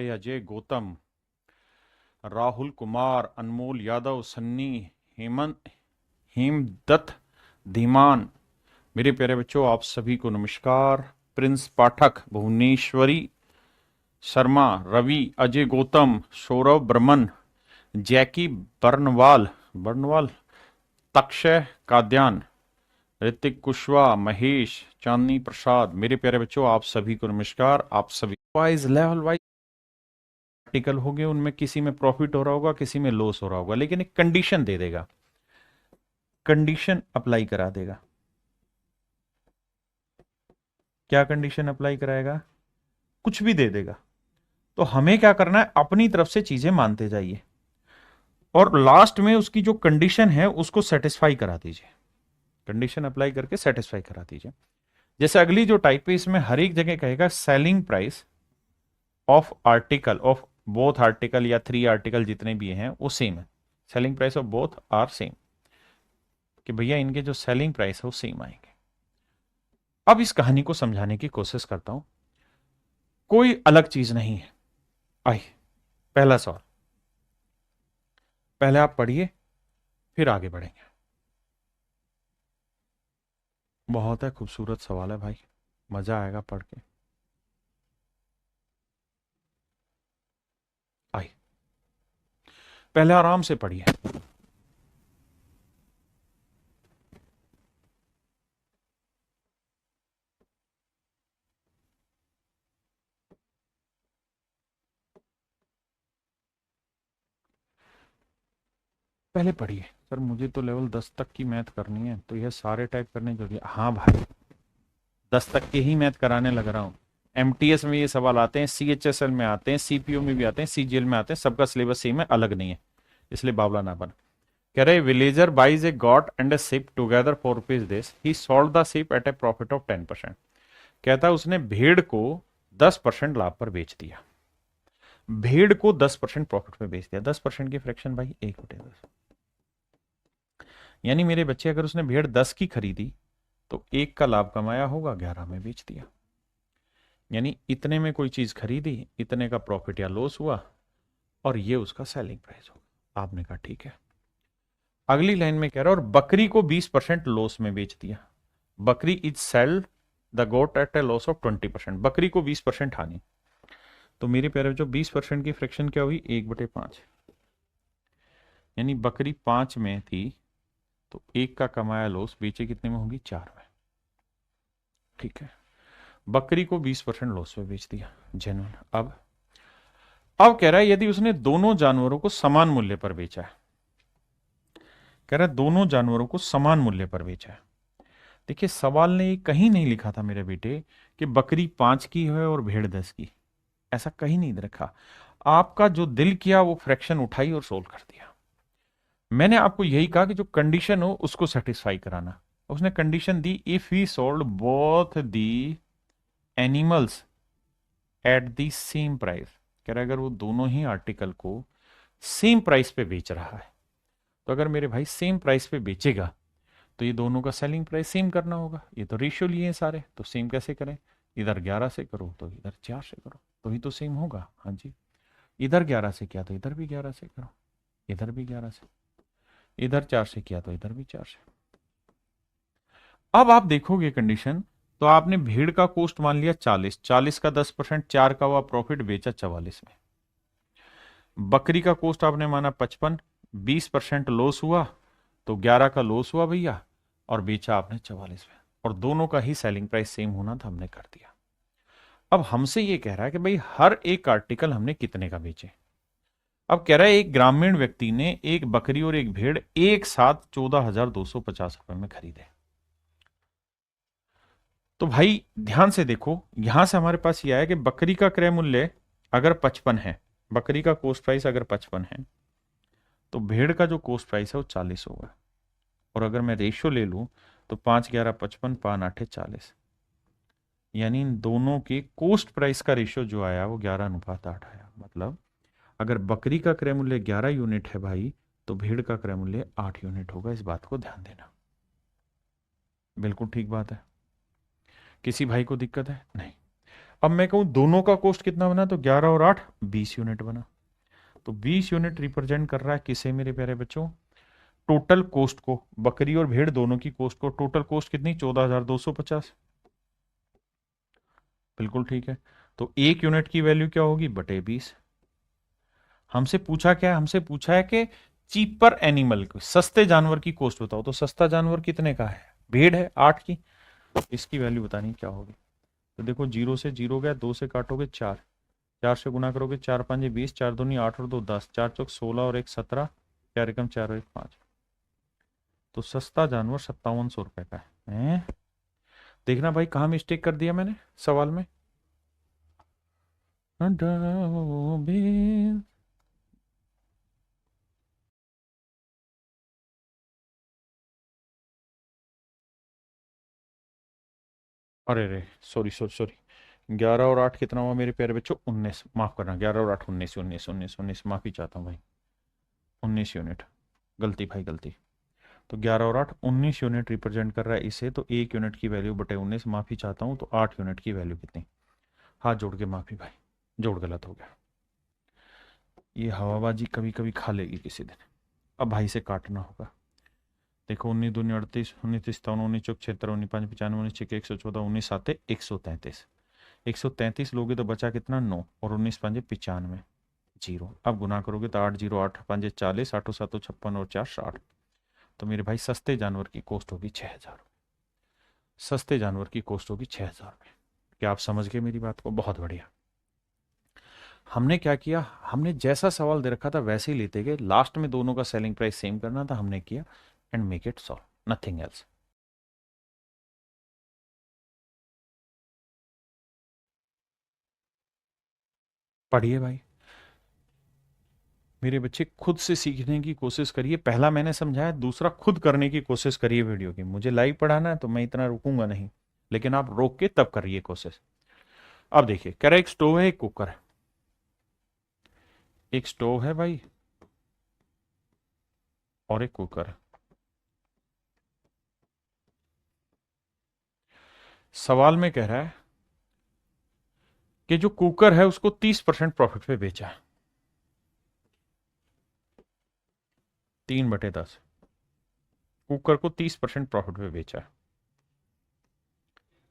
अजय गौतम, राहुल कुमार, अनमोल यादव, सन्नी, हेमंत, हेमदत्त, धीमान। मेरे प्यारे बच्चों, आप सभी को नमस्कार। प्रिंस पाठक, भुवनेश्वरी शर्मा, रवि, अजय गौतम, सौरभ बर्मन, जैकी बर्नवाल बर्नवाल तक्षय काद्यान, ऋतिक कुशवाहा, महेश, चांदनी प्रसाद। मेरे प्यारे बच्चों, आप सभी को नमस्कार। आप सभी वाइज लेवल वाइज आर्टिकल हो गए, उनमें किसी में प्रॉफिट हो रहा होगा, किसी में लॉस हो रहा होगा, लेकिन एक कंडीशन दे देगा, कंडीशन अप्लाई करा देगा। क्या कंडीशन अप्लाई कराएगा? कुछ भी दे देगा। तो हमें क्या करना है, अपनी तरफ से चीजें मानते जाइए और लास्ट में उसकी जो कंडीशन है उसको सेटिस्फाई करा दीजिए, कंडीशन अप्लाई करके सेटिस्फाई करा दीजिए। जैसे अगली जो टाइप है, इसमें हर एक जगह कहेगा selling price of article of both article या 3 आर्टिकल जितने भी हैं वो सेम है। Selling price of both are same, कि भैया इनके जो सेलिंग प्राइस है वो सेम आएंगे। अब इस कहानी को समझाने की कोशिश करता हूं, कोई अलग चीज नहीं है। आई, पहला सवाल, पहले आप पढ़िए फिर आगे बढ़ेंगे। बहुत है, खूबसूरत सवाल है भाई, मजा आएगा पढ़ के। आई, पहले आराम से पढ़िए। पहले पढ़िए। सर मुझे तो लेवल 10 तक की मैथ करनी है, तो यह सारे टाइप करने जरूरी है? हाँ भाई, 10 तक के ही मैथ कराने लग रहा हूँ। एमटीएस में ये सवाल आते हैं, सीएचएसएल में आते हैं, सीपीओ में भी आते हैं, सीजीएल में आते हैं, सबका सिलेबस सेम है, अलग नहीं है, इसलिए बावला ना बन। कह रहे villager buys a goat and a ship together for rupees this, he sold the ship at a profit of 10%। कहता है उसने भेड़ को 10% लाभ पर बेच दिया, भेड़ को 10% प्रॉफिट में बेच दिया। 10% की फ्रैक्शन भाई 1/10, यानी मेरे बच्चे अगर उसने भेड़ 10 की खरीदी तो 1 का लाभ कमाया होगा, 11 में बेच दिया। यानी इतने में कोई चीज खरीदी, इतने का प्रॉफिट या लॉस हुआ और ये उसका सेलिंग प्राइस होगा। आपने कहा ठीक है। अगली लाइन में कह रहा है और बकरी को 20% लॉस में बेच दिया। बकरी is sold the goat at a loss of 20%, बकरी को 20% हानि। तो मेरे प्यारे जो 20% की फ्रैक्शन क्या हुई, 1/5, यानी बकरी 5 में थी तो 1 का कमाया लॉस बेचे कितने में होगी, 4 में। ठीक है, बकरी को 20% लॉस में बेच दिया, जेन्युइन। अब कह रहा है यदि उसने दोनों जानवरों को समान मूल्य पर बेचा है, कह रहा है दोनों जानवरों को समान मूल्य पर बेचा है। देखिए सवाल ने कहीं नहीं लिखा था मेरे बेटे कि बकरी 5 की है और भेड़ 10 की, ऐसा कहीं नहीं रखा। आपका जो दिल किया वो फ्रैक्शन उठाई और सोल्व कर दिया। मैंने आपको यही कहा कि जो कंडीशन हो उसको सेटिस्फाई कराना। उसने condition the, if he sold both the animals at the same price. कह रहा है अगर वो दोनों ही आर्टिकल को सेम प्राइस पे बेच रहा है, तो अगर मेरे भाई सेम प्राइस पे बेचेगा तो ये दोनों का सेलिंग प्राइस सेम करना होगा। ये तो रेशियो लिए हैं सारे, तो सेम कैसे करें? इधर 11 से करो तो इधर 4 से करो, तो ही तो सेम होगा। हाँ जी, इधर 11 से किया तो इधर भी 11 से करो, इधर भी 11 से, इधर 4 से किया तो इधर भी 4 से। अब आप देखोगे कंडीशन, तो आपने भेड़ का कॉस्ट मान लिया 40, 40 का 10%, 4 का हुआ प्रॉफिट, बेचा 44 में। बकरी का कॉस्ट आपने माना 55, 20% लॉस हुआ तो 11 का लॉस हुआ भैया, और बेचा आपने 44 में, और दोनों का ही सेलिंग प्राइस सेम होना था, हमने कर दिया। अब हमसे ये कह रहा है कि भाई हर एक आर्टिकल हमने कितने का बेचे। अब कह रहा है एक ग्रामीण व्यक्ति ने एक बकरी और एक भेड़ एक साथ 14,250 रुपए में खरीदे। तो भाई ध्यान से देखो, यहां से हमारे पास यह आया कि बकरी का क्रय मूल्य अगर 55 है, बकरी का कॉस्ट प्राइस अगर 55 है, तो भेड़ का जो कॉस्ट प्राइस है वो 40 होगा। और अगर मैं रेशियो ले लूं तो 5 11 55, 5 8 40, यानी इन दोनों के कॉस्ट प्राइस का रेशियो जो आया वो 11:8 आया। मतलब अगर बकरी का क्रय मूल्य 11 यूनिट है भाई, तो भेड़ का क्रय मूल्य 8 यूनिट होगा। इस बात को ध्यान देना, बिल्कुल ठीक बात है। किसी भाई को दिक्कत है? नहीं। अब मैं कहूं दोनों का कॉस्ट कितना बना, तो 11 और 8 20 यूनिट बना। तो 20 यूनिट रिप्रेजेंट कर रहा है किसे मेरे प्यारे बच्चों, टोटल कॉस्ट को, बकरी और भेड़ दोनों की कॉस्ट को। टोटल कॉस्ट कितनी, 14,250। बिल्कुल ठीक है। तो एक यूनिट की वैल्यू क्या होगी, बटे 20। हमसे पूछा क्या है, हमसे पूछा है कि चीपर एनिमल, सस्ते जानवर की कॉस्ट बताओ। तो सस्ता जानवर कितने का है, भेड़ है 8 की, इसकी वैल्यू बतानी क्या होगी। तो देखो 0 से 0 गया, 2 से काटोगे 4, 4 से गुना करोगे 4 5 20, 4 दूनी 8 और 2 10, 4 चौक 16 और 1 17, 4 एकम 4 और 1 5। तो सस्ता जानवर 5700 रुपए का है। देखना भाई कहाँ मिस्टेक कर दिया मैंने सवाल में। अरे रे, सॉरी सॉरी सॉरी, 11 और 8 कितना हुआ मेरे प्यारे बच्चों, 19, माफ करना, 11 और 8 19, 19 19 19, माफी चाहता हूँ भाई, 19 यूनिट, गलती भाई गलती। तो 11 और 8 19 यूनिट रिप्रेजेंट कर रहा है इसे, तो एक यूनिट की वैल्यू बटे 19, माफी चाहता हूँ। तो 8 यूनिट की वैल्यू कितनी, हाथ जोड़ के माफी भाई, जोड़ गलत हो गया। ये हवाबाजी कभी कभी खा लेगी किसी दिन। अब भाई से काटना होगा। देखो 19 दूनी 38, 19 57, 19 चौक 76, 19 5 95, 19 6 114, 19 7 133। 133 लोगे तो बचा कितना, 9, और 19 5 95, जीरो। अब गुना करोगे तो 8 जीरो 8 5 40, 8 7 56 और 4 60। तो मेरे भाई सस्ते जानवर की कॉस्ट होगी 6,000। सस्ते जानवर की कॉस्ट होगी 6,000 में। क्या आप समझ गए मेरी बात को, बहुत बढ़िया। हमने क्या किया, हमने जैसा सवाल दे रखा था वैसे ही लेते गए, लास्ट में दोनों का सेलिंग प्राइस सेम करना था, हमने किया, and make it solve, nothing else. पढ़िए भाई मेरे बच्चे, खुद से सीखने की कोशिश करिए। पहला मैंने समझाया, दूसरा खुद करने की कोशिश करिए वीडियो की। मुझे लाइव पढ़ाना है तो मैं इतना रुकूंगा नहीं, लेकिन आप रोक के तब करिए कोशिश। अब देखिए, कह रहा है एक स्टोव है, एक कुकर है। एक स्टोव है भाई और एक कुकर है। सवाल में कह रहा है कि जो कुकर है उसको 30% प्रॉफिट पे बेचा है, 3/10। कुकर को 30% प्रॉफिट पे बेचा है।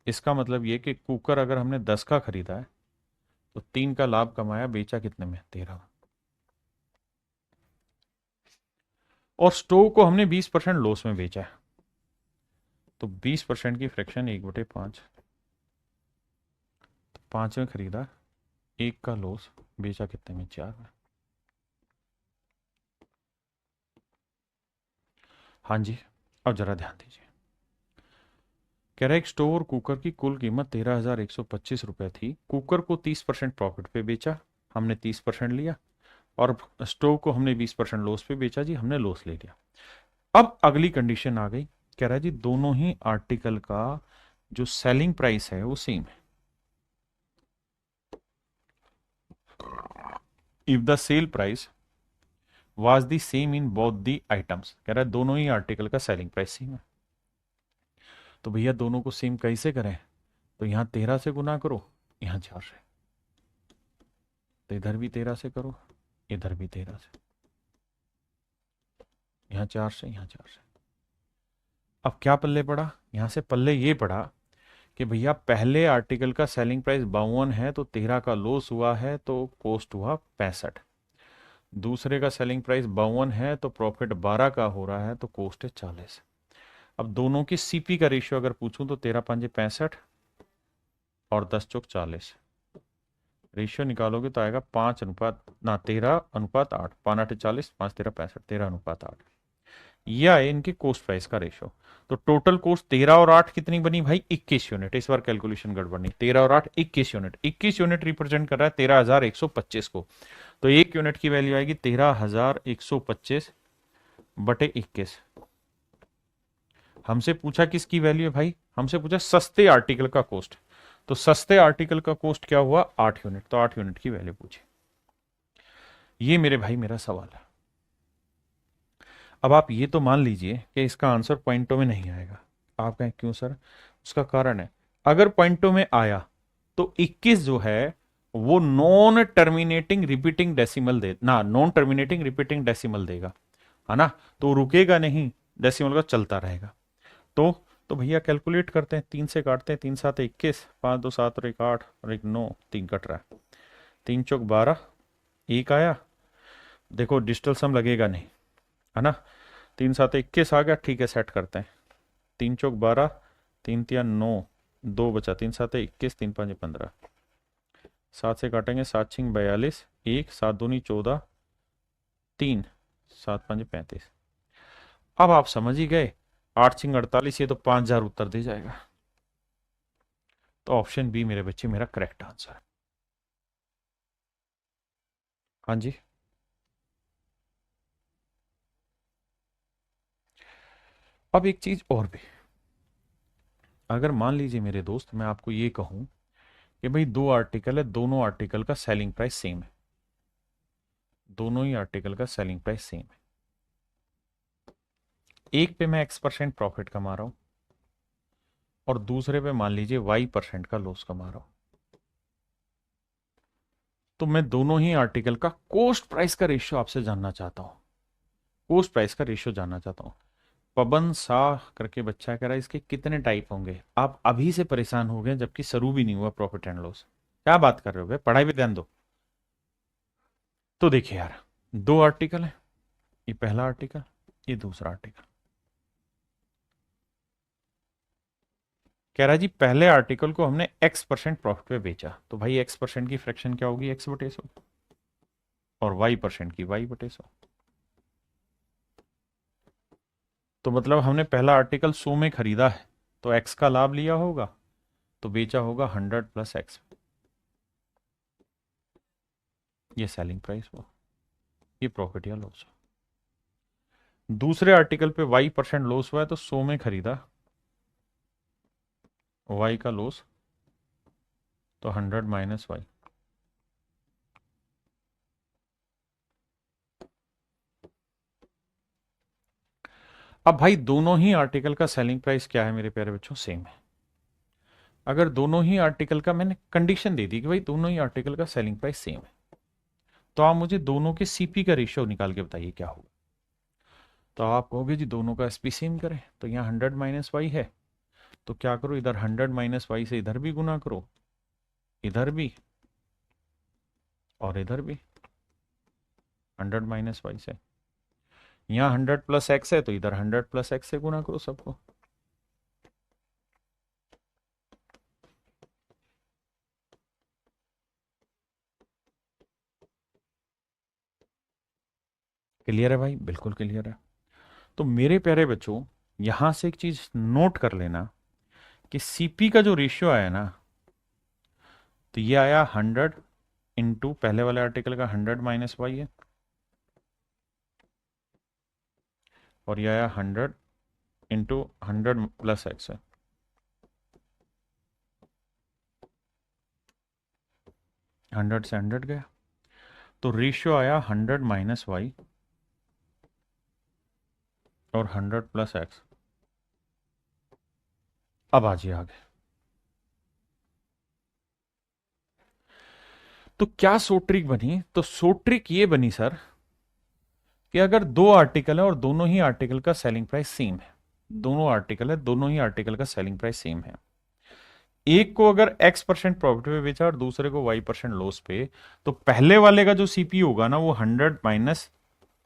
इसका मतलब ये कि कुकर अगर हमने 10 का खरीदा है तो 3 का लाभ कमाया, बेचा कितने में, 13। और स्टोव को हमने 20% लॉस में बेचा है, तो 20% की फ्रैक्शन 1/5। तो 5 में खरीदा, 1 का लॉस, बेचा कितने में, 4 में। हाँ जी, अब जरा ध्यान दीजिए। कह रहा है एक स्टोव और कुकर की कुल कीमत 13,125 रुपए थी। कुकर को 30% प्रॉफिट पे बेचा, हमने 30% लिया, और स्टोव को हमने 20% लॉस पे बेचा जी, हमने लॉस ले लिया। अब अगली कंडीशन आ गई, कह रहा है जी दोनों ही आर्टिकल का जो सेलिंग प्राइस है वो सेम है। If the sale price was the same in both the items, कह रहा है दोनों ही आर्टिकल का सेलिंग प्राइस सेम है। तो भैया दोनों को सेम कैसे करें, तो यहां 13 से गुना करो, यहां 4 से, तो इधर भी 13 से करो, इधर भी 13 से, यहां 4 से, यहां 4 से। अब क्या पल्ले पड़ा, यहां से पल्ले ये पड़ा कि भैया पहले आर्टिकल का सेलिंग प्राइस 52 है, तो 13 का लॉस हुआ है, तो कॉस्ट हुआ 65। दूसरे का सेलिंग प्राइस 52 है, तो प्रॉफिट 12 का हो रहा है, तो कॉस्ट है 40। अब दोनों की सीपी का रेशियो अगर पूछूं तो 13 5 65 और 10 चौक 40। रेशियो निकालोगे तो आएगा 13:8, 5 8 40, 5 13 65, 13:8। यह है इनके कॉस्ट प्राइस का रेशियो। तो टोटल कॉस्ट 13 और 8 कितनी बनी भाई, 21 यूनिट। इस बार कैलकुलेशन गड़बड़ नहीं, 13 और 8 21 यूनिट। 21 यूनिट रिप्रेजेंट कर रहा है 13,125 को। तो एक यूनिट की वैल्यू आएगी 13,125 बटे 21। हमसे पूछा किसकी वैल्यू है भाई, हमसे पूछा सस्ते आर्टिकल का कॉस्ट। तो सस्ते आर्टिकल का कॉस्ट क्या हुआ, 8 यूनिट, तो 8 यूनिट की वैल्यू पूछी। ये मेरे भाई मेरा सवाल है। अब आप ये तो मान लीजिए कि इसका आंसर पॉइंटों में नहीं आएगा। आप कहें क्यों सर, उसका कारण है, अगर पॉइंटों में आया तो 21 जो है वो नॉन टर्मिनेटिंग रिपीटिंग डेसिमल दे ना, नॉन टर्मिनेटिंग रिपीटिंग डेसिमल देगा, है ना। तो रुकेगा नहीं, डेसिमल का चलता रहेगा। तो भैया कैलकुलेट करते हैं, 3 से काटते हैं, 3 7 21, 5 2 7 और 1 8 और 1 9, 3 कट रहा है, 3 चौक 12, 1 आया। देखो डिजिटल सम लगेगा नहीं, है ना। 3 7 21 आ गया, ठीक है, सेट करते हैं। 3 चौक 12, 3 3 9, 2 बचा, 3 7 21, 3 5 15, 7 से काटेंगे, 7 6 42, 1 7 दूनी 14, 3 7 5 35। अब आप समझ ही गए, 8 6 48, ये तो 5000 उत्तर दे जाएगा। तो ऑप्शन बी मेरे बच्चे मेरा करेक्ट आंसर है। हाँ जी। अब एक चीज और भी, अगर मान लीजिए मेरे दोस्त मैं आपको ये कहूं कि भाई 2 आर्टिकल है, दोनों आर्टिकल का सेलिंग प्राइस सेम है, दोनों ही आर्टिकल का सेलिंग प्राइस सेम है, एक पे मैं X% प्रॉफिट कमा रहा हूं और दूसरे पे मान लीजिए Y% का लॉस कमा रहा हूं, तो मैं दोनों ही आर्टिकल का कॉस्ट प्राइस का रेशियो आपसे जानना चाहता हूं, कॉस्ट प्राइस का रेशियो जानना चाहता हूं। पवन शाह करके बच्चा कह रहा है इसके कितने टाइप होंगे। आप अभी से परेशान हो गए जबकि शुरू भी नहीं हुआ प्रॉफिट एंड लॉस, क्या बात कर रहे हो भाई, पढ़ाई पे ध्यान दो। तो देखिए यार, 2 आर्टिकल है, ये पहला आर्टिकल, ये दूसरा आर्टिकल। कह रहा है जी पहले आर्टिकल को हमने X% प्रॉफिट पे बेचा, तो भाई X% की फ्रैक्शन क्या होगी, X/100, और Y% की Y/100। तो मतलब हमने पहला आर्टिकल 100 में खरीदा है, तो X का लाभ लिया होगा, तो बेचा होगा 100 + X, ये सेलिंग प्राइस हुआ, ये प्रॉफिट या लॉस। दूसरे आर्टिकल पे Y% लॉस हुआ है, तो 100 में खरीदा, Y का लॉस, तो 100 - Y। अब भाई दोनों ही आर्टिकल का सेलिंग प्राइस क्या है मेरे प्यारे बच्चों, सेम है। अगर दोनों ही आर्टिकल का, मैंने कंडीशन दे दी कि भाई दोनों ही आर्टिकल का सेलिंग प्राइस सेम है, तो आप मुझे दोनों के सीपी का रेशियो निकाल के बताइए क्या होगा। तो आप कहोगे जी दोनों का एसपी सेम करें, तो यहाँ 100 - Y है, तो क्या करो, इधर 100 - Y से इधर भी गुना करो, इधर भी और इधर भी 100 - Y से। यहाँ 100 + X है, तो इधर 100 + X से गुना करो सबको। क्लियर है भाई, बिल्कुल क्लियर है। तो मेरे प्यारे बच्चों, यहां से एक चीज नोट कर लेना कि सीपी का जो रेशियो आया ना, तो ये आया 100 इंटू पहले वाले आर्टिकल का 100 - Y है, और ये आया 100 इंटू 100 + X है। 100 से 100 गया, तो रेशियो आया 100 - Y और 100 + X। अब आ जाइए आगे। तो क्या सोट्रिक बनी, तो सोट्रिक ये बनी सर कि अगर 2 आर्टिकल है और दोनों ही आर्टिकल का सेलिंग प्राइस सेम है, दोनों आर्टिकल है, दोनों ही आर्टिकल का सेलिंग प्राइस सेम है, एक को अगर X% प्रॉफिट पे बेचा और दूसरे को Y% लॉस पे, तो पहले वाले का जो सीपी होगा ना वो 100 माइनस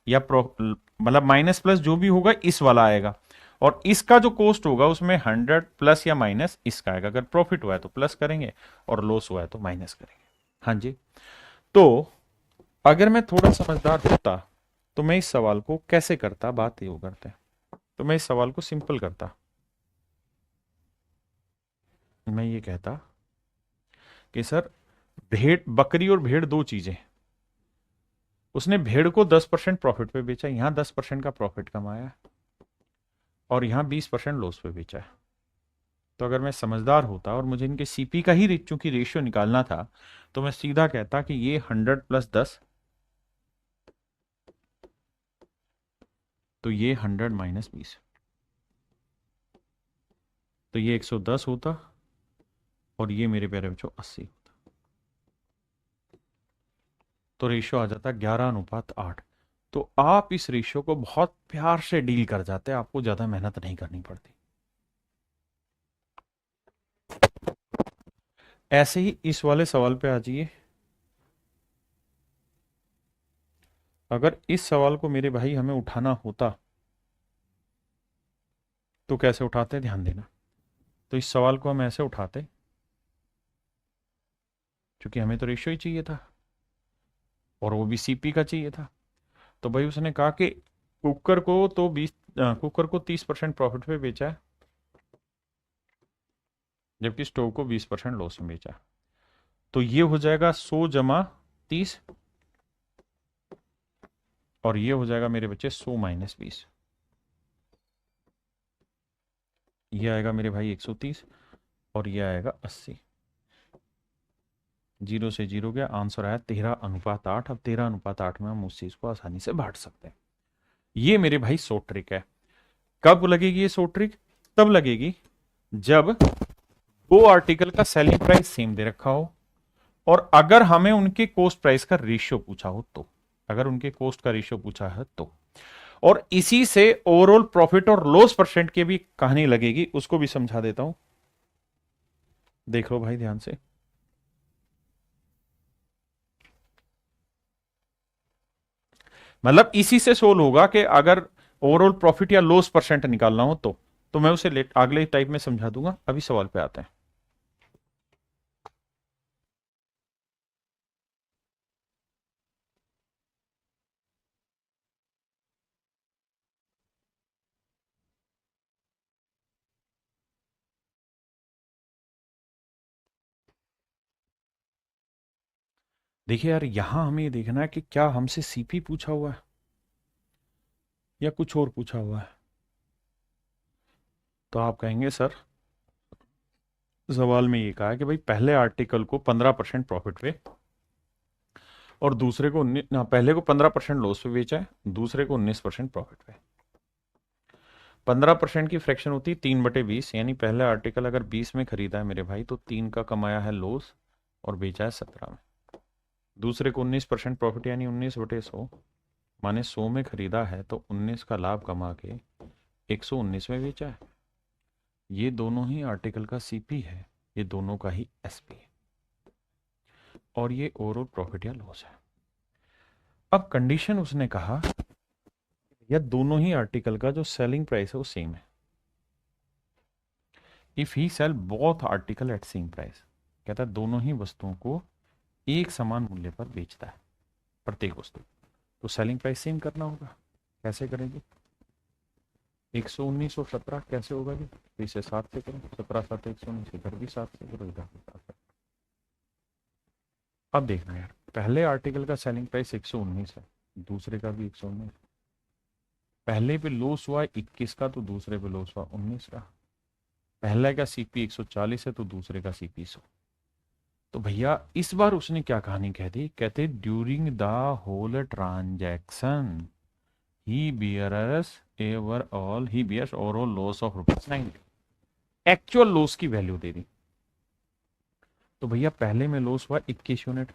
या मतलब माइनस प्लस जो भी होगा इस वाला आएगा, और इसका जो कॉस्ट होगा उसमें 100 प्लस या माइनस इसका आएगा। अगर प्रॉफिट हुआ है तो प्लस करेंगे और लॉस हुआ है तो माइनस करेंगे। हाँ जी। तो अगर मैं थोड़ा समझदार होता तो मैं इस सवाल को कैसे करता, बात ये करते हैं, तो मैं इस सवाल को सिंपल करता। मैं ये कहता कि सर भेड़, बकरी और भेड़ दो चीजें, उसने भेड़ को 10% प्रॉफिट पे बेचा, यहां 10% का प्रॉफिट कमाया, और यहां 20% लॉस पे बेचा है। तो अगर मैं समझदार होता और मुझे इनके सीपी का ही चूंकि रेशियो निकालना था, तो मैं सीधा कहता कि ये 100 + 10, तो ये 100 - 20, तो ये 110 होता, और ये मेरे प्यारे बच्चों 80 होता, तो रेशियो आ जाता है 11:8। तो आप इस रेशियो को बहुत प्यार से डील कर जाते हैं, आपको ज्यादा मेहनत नहीं करनी पड़ती। ऐसे ही इस वाले सवाल पे आ जाइए। अगर इस सवाल को मेरे भाई हमें उठाना होता तो कैसे उठाते, ध्यान देना। तो इस सवाल को हम ऐसे उठाते, क्योंकि हमें तो रेशियो ही चाहिए था और वो भी सीपी का चाहिए था। तो भाई उसने कहा कि कुकर को तो 30% प्रॉफिट पे बेचा है, जबकि स्टोव को 20% लॉस में बेचा। तो ये हो जाएगा 100 - 30, और ये हो जाएगा मेरे बच्चे 100 - 20। ये आएगा मेरे भाई 130, और ये आएगा 80। 0 से 0 गया, आंसर आया 13:8। अब 13:8 में हम उस चीज को आसानी से बांट सकते हैं। ये मेरे भाई सो ट्रिक है। कब लगेगी ये सो ट्रिक? तब लगेगी जब दो आर्टिकल का सेलिंग प्राइस सेम दे रखा हो, और अगर हमें उनके कॉस्ट प्राइस का रेशियो पूछा हो तो। अगर उनके कॉस्ट का रेशियो पूछा है तो, और इसी से ओवरऑल प्रॉफिट और लॉस परसेंट की भी कहानी लगेगी, उसको भी समझा देता हूं। देख लो भाई ध्यान से। मतलब इसी से सोल्व होगा कि अगर ओवरऑल प्रॉफिट या लॉस परसेंट निकालना हो तो मैं उसे अगले टाइप में समझा दूंगा। अभी सवाल पे आते हैं। देखिए यार, यहां हमें ये देखना है कि क्या हमसे सीपी पूछा हुआ है या कुछ और पूछा हुआ है। तो आप कहेंगे सर, सवाल में ये कहा है कि भाई पहले आर्टिकल को 15% प्रॉफिट पे और दूसरे को पहले को 15% लॉस पे बेचा है, दूसरे को 19% प्रॉफिट पे। 15% की फ्रैक्शन होती है 3/20, यानी पहले आर्टिकल अगर 20 में खरीदा है मेरे भाई तो 3 का कमाया है लॉस और बेचा है 17 में। दूसरे को 19% प्रॉफिट, यानी 19/100, माने 100 में खरीदा है तो 19 का लाभ कमा के 119 में बेचा है। ये दोनों ही आर्टिकल का सीपी है, ये दोनों का ही एसपी है, और ये ओवरऑल प्रॉफिट या लॉस है। अब कंडीशन उसने कहा या दोनों ही आर्टिकल का जो सेलिंग प्राइस है वो सेम है। If he sell both article at same price, कहता है दोनों ही वस्तुओं को एक समान मूल्य पर बेचता है, प्रत्येक वस्तु। तो सेलिंग प्राइस सेम करना होगा। कैसे करेंगे? 119 और 17 कैसे होगा जी? तो इसे 7 से करो, 17 7 119, इधर भी 7 से करो, इधर भी 7 से। अब देखना यार, पहले आर्टिकल का सेलिंग प्राइस 119 है, दूसरे का भी 119। पहले पे लॉस हुआ 21 का, तो दूसरे पे लॉस हुआ 19 का। पहले का सीपी 140 है तो दूसरे का सीपी 100। तो भैया इस बार उसने क्या कहानी कह दी, कहते during the whole transaction he bears overall loss of ₹90। Actual loss की वैल्यू दे दी। तो भैया पहले में लॉस हुआ 21 यूनिट,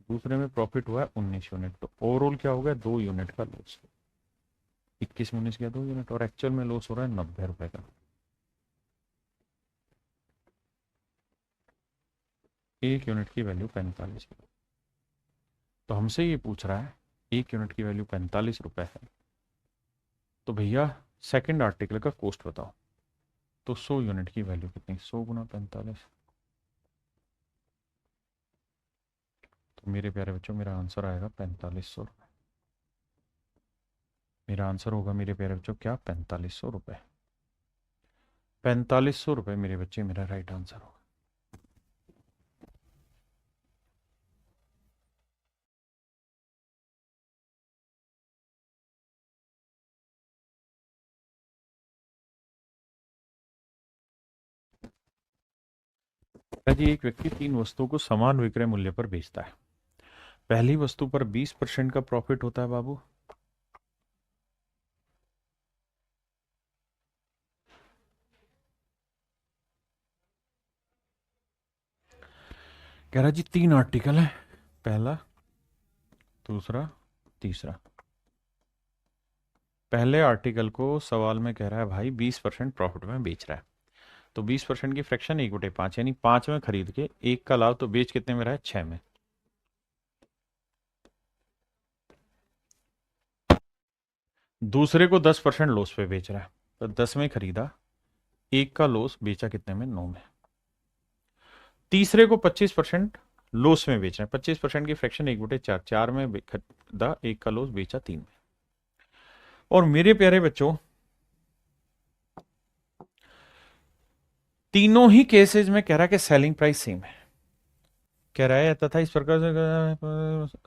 दूसरे में प्रॉफिट हुआ 19 यूनिट, तो ओवरऑल क्या हो गया? 2 यूनिट का लॉस। 21 में 19 गया 2 यूनिट, और एक्चुअल में लॉस हो रहा है 90 रुपए का। एक यूनिट की वैल्यू 45। तो हमसे ये पूछ रहा है एक यूनिट की वैल्यू 45 रुपए है, तो भैया सेकंड आर्टिकल का कॉस्ट बताओ। तो 100 यूनिट की वैल्यू कितनी? 100 गुना 45। तो मेरे प्यारे बच्चों मेरा आंसर आएगा 4500 रुपये। मेरा आंसर होगा मेरे प्यारे बच्चों क्या? 4500 रुपये। 4500 रुपये मेरे बच्चे मेरा राइट आंसर होगा। जी एक व्यक्ति 3 वस्तुओं को समान विक्रय मूल्य पर बेचता है। पहली वस्तु पर 20% का प्रॉफिट होता है बाबू, कह रहा जी 3 आर्टिकल है, पहला, दूसरा, तीसरा। पहले आर्टिकल को सवाल में कह रहा है भाई 20% प्रॉफिट में बेच रहा है, तो 20% की फ्रैक्शन 1/5, यानी 5 में खरीद के 1 का लाभ, तो बेच कितने में रहा है? 6 में। दूसरे को 10% लॉस पे बेच रहा है, तो 10 में खरीदा, 1 का लॉस, बेचा कितने में? 9 में। तीसरे को 25% लॉस में बेच रहे हैं, 25% की फ्रैक्शन 1/4, 4 में खरीदा, 1 का लॉस, बेचा 3 में। और मेरे प्यारे बच्चों, तीनों ही केसेस में कह रहा है कि सेलिंग प्राइस सेम है। कह रहा है तथा इस प्रकार से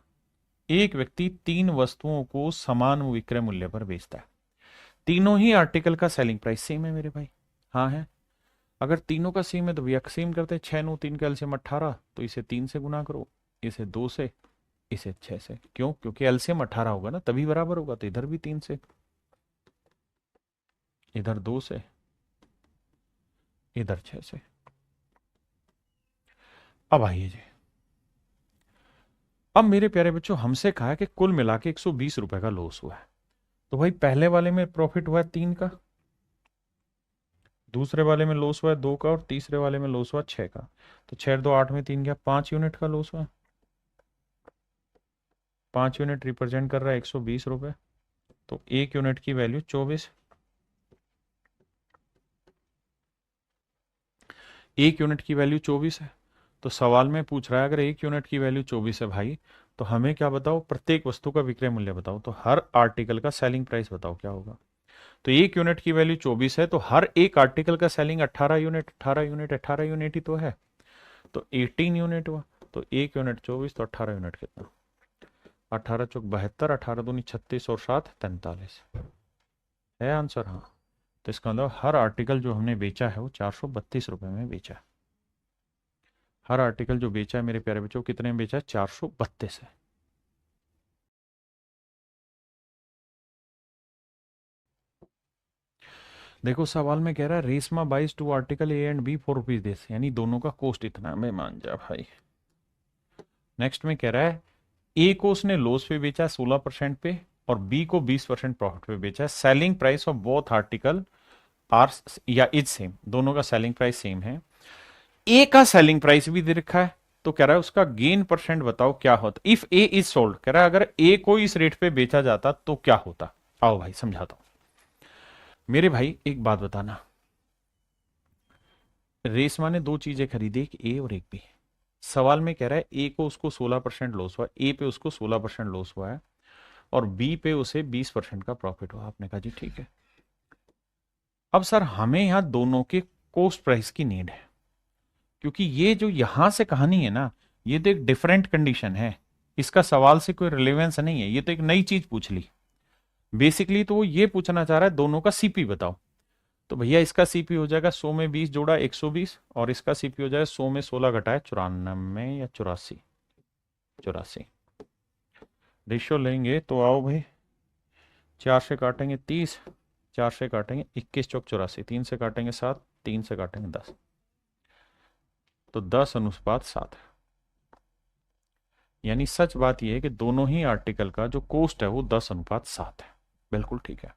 एक व्यक्ति 3 वस्तुओं को समान विक्रय मूल्य पर बेचता है। तीनों ही आर्टिकल का सेलिंग प्राइस सेम है मेरे भाई। हाँ है। अगर तीनों का सेम है तो भैया सेम करते, 6 9 3 का एलसीएम 18, तो इसे 3 से गुना करो, इसे 2 से, इसे 6 से। क्यों? क्योंकि एलसीएम 18 होगा ना, तभी बराबर होगा। तो इधर भी 3 से, इधर 2 से, इधर 6 से। अब आइए जी, अब मेरे प्यारे बच्चों, हमसे कहा है कि कुल मिला के 120 रुपए का लॉस हुआ है। तो भाई पहले वाले में प्रॉफिट हुआ है 3 का, दूसरे वाले में लॉस हुआ है 2 का, और तीसरे वाले में लॉस हुआ 6 का। तो 6 2 8 में 3 गया, 5 यूनिट का लॉस हुआ। 5 यूनिट रिप्रेजेंट कर रहा है 120 रुपए, तो 1 यूनिट की वैल्यू 24। 1 यूनिट की वैल्यू 24 है। तो सवाल में पूछ रहा है अगर 1 यूनिट की वैल्यू 24 है भाई, तो हमें क्या बताओ? प्रत्येक वस्तु का विक्रय मूल्य बताओ। तो हर आर्टिकल का सेलिंग प्राइस बताओ क्या होगा। तो 1 यूनिट की वैल्यू 24 है, तो हर एक आर्टिकल का सेलिंग 18 यूनिट, 18 यूनिट, 18 यूनिट ही तो है। तो 18 यूनिट हुआ। तो 1 यूनिट 24, तो 18 यूनिट कितना? 18 चौक 72, 18 दूनी 36, और 7 43 है आंसर। हाँ। तो इसका मतलब हर आर्टिकल जो हमने बेचा है वो 432 रुपए में बेचा है। हर आर्टिकल जो बेचा है मेरे प्यारे बच्चों, कितने में बेचा है? 432 है। देखो सवाल में कह रहा है Reshma buys 2 article a and b ₹4 this, यानी दोनों का कॉस्ट इतना है। मैं मान जा भाई। नेक्स्ट में कह रहा है ए को उसने लॉस पे बेचा 16% पे, और बी को 20% प्रॉफिट पे बेचा है। Selling price of both article are या इज सेम, दोनों का सेलिंग प्राइस सेम है। ए का सेलिंग प्राइस भी दे रखा है, तो कह रहा है उसका गेन परसेंट बताओ क्या होता। इफ ए इज सोल्ड, कह रहा है अगर ए को इस रेट पे बेचा जाता तो क्या होता। आओ भाई समझाता हूं। मेरे भाई एक बात बताना, रेशमा ने 2 चीजें खरीदी, एक ए और एक बी। सवाल में कह रहा है ए को उसको 16% लॉस हुआ, ए पे उसको 16% लॉस हुआ है, और बी पे उसे 20% का प्रॉफिट हुआ। आपने कहा जी ठीक है। अब सर हमें यहां दोनों के कॉस्ट प्राइस की नीड है, क्योंकि ये जो यहां से कहानी है ना, ये तो एक डिफरेंट कंडीशन है, इसका सवाल से कोई रिलेवेंस नहीं है। ये तो एक नई चीज पूछ ली बेसिकली। तो वो ये पूछना चाह रहा है दोनों का सीपी बताओ। तो भैया इसका सीपी हो जाएगा 100 में 20 जोड़ा 120, और इसका सीपी हो जाएगा 100 में 16 घटाए 94 या 84, 84 रेशियो लेंगे। तो आओ भाई, 4 से काटेंगे 30, 4 से काटेंगे 21 चौक 84, 3 से काटेंगे 7, 3 से काटेंगे 10, तो 10:7। यानी सच बात यह है कि दोनों ही आर्टिकल का जो कॉस्ट है वो 10:7 है। बिल्कुल ठीक है।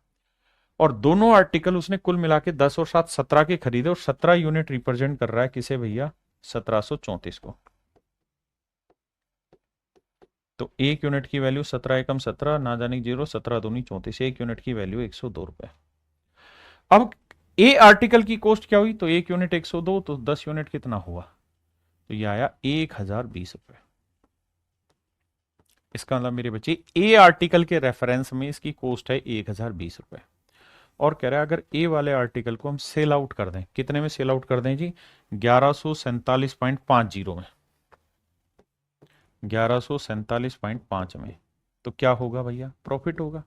और दोनों आर्टिकल उसने कुल मिला के 10 और 7 17 के खरीदे, और 17 यूनिट रिप्रेजेंट कर रहा है किसे भैया? 1734 को। तो 1 यूनिट की वैल्यू 17 एकम 17, ना जाने 0, 17 दूनी 34, 1 यूनिट की वैल्यू 102 रुपए। अब ए आर्टिकल की कॉस्ट क्या हुई? तो 1 यूनिट 102, तो 10 यूनिट कितना हुआ? तो ये आया 1020 रुपए। इसका मतलब मेरे बच्चे ए आर्टिकल के रेफरेंस में इसकी कॉस्ट है 1020 रुपए। और कह रहा है अगर ए वाले आर्टिकल को हम सेल आउट कर दें, कितने में सेल आउट कर दें जी? 1147.50 में, 1147.5 में। तो क्या होगा भैया? प्रॉफिट होगा।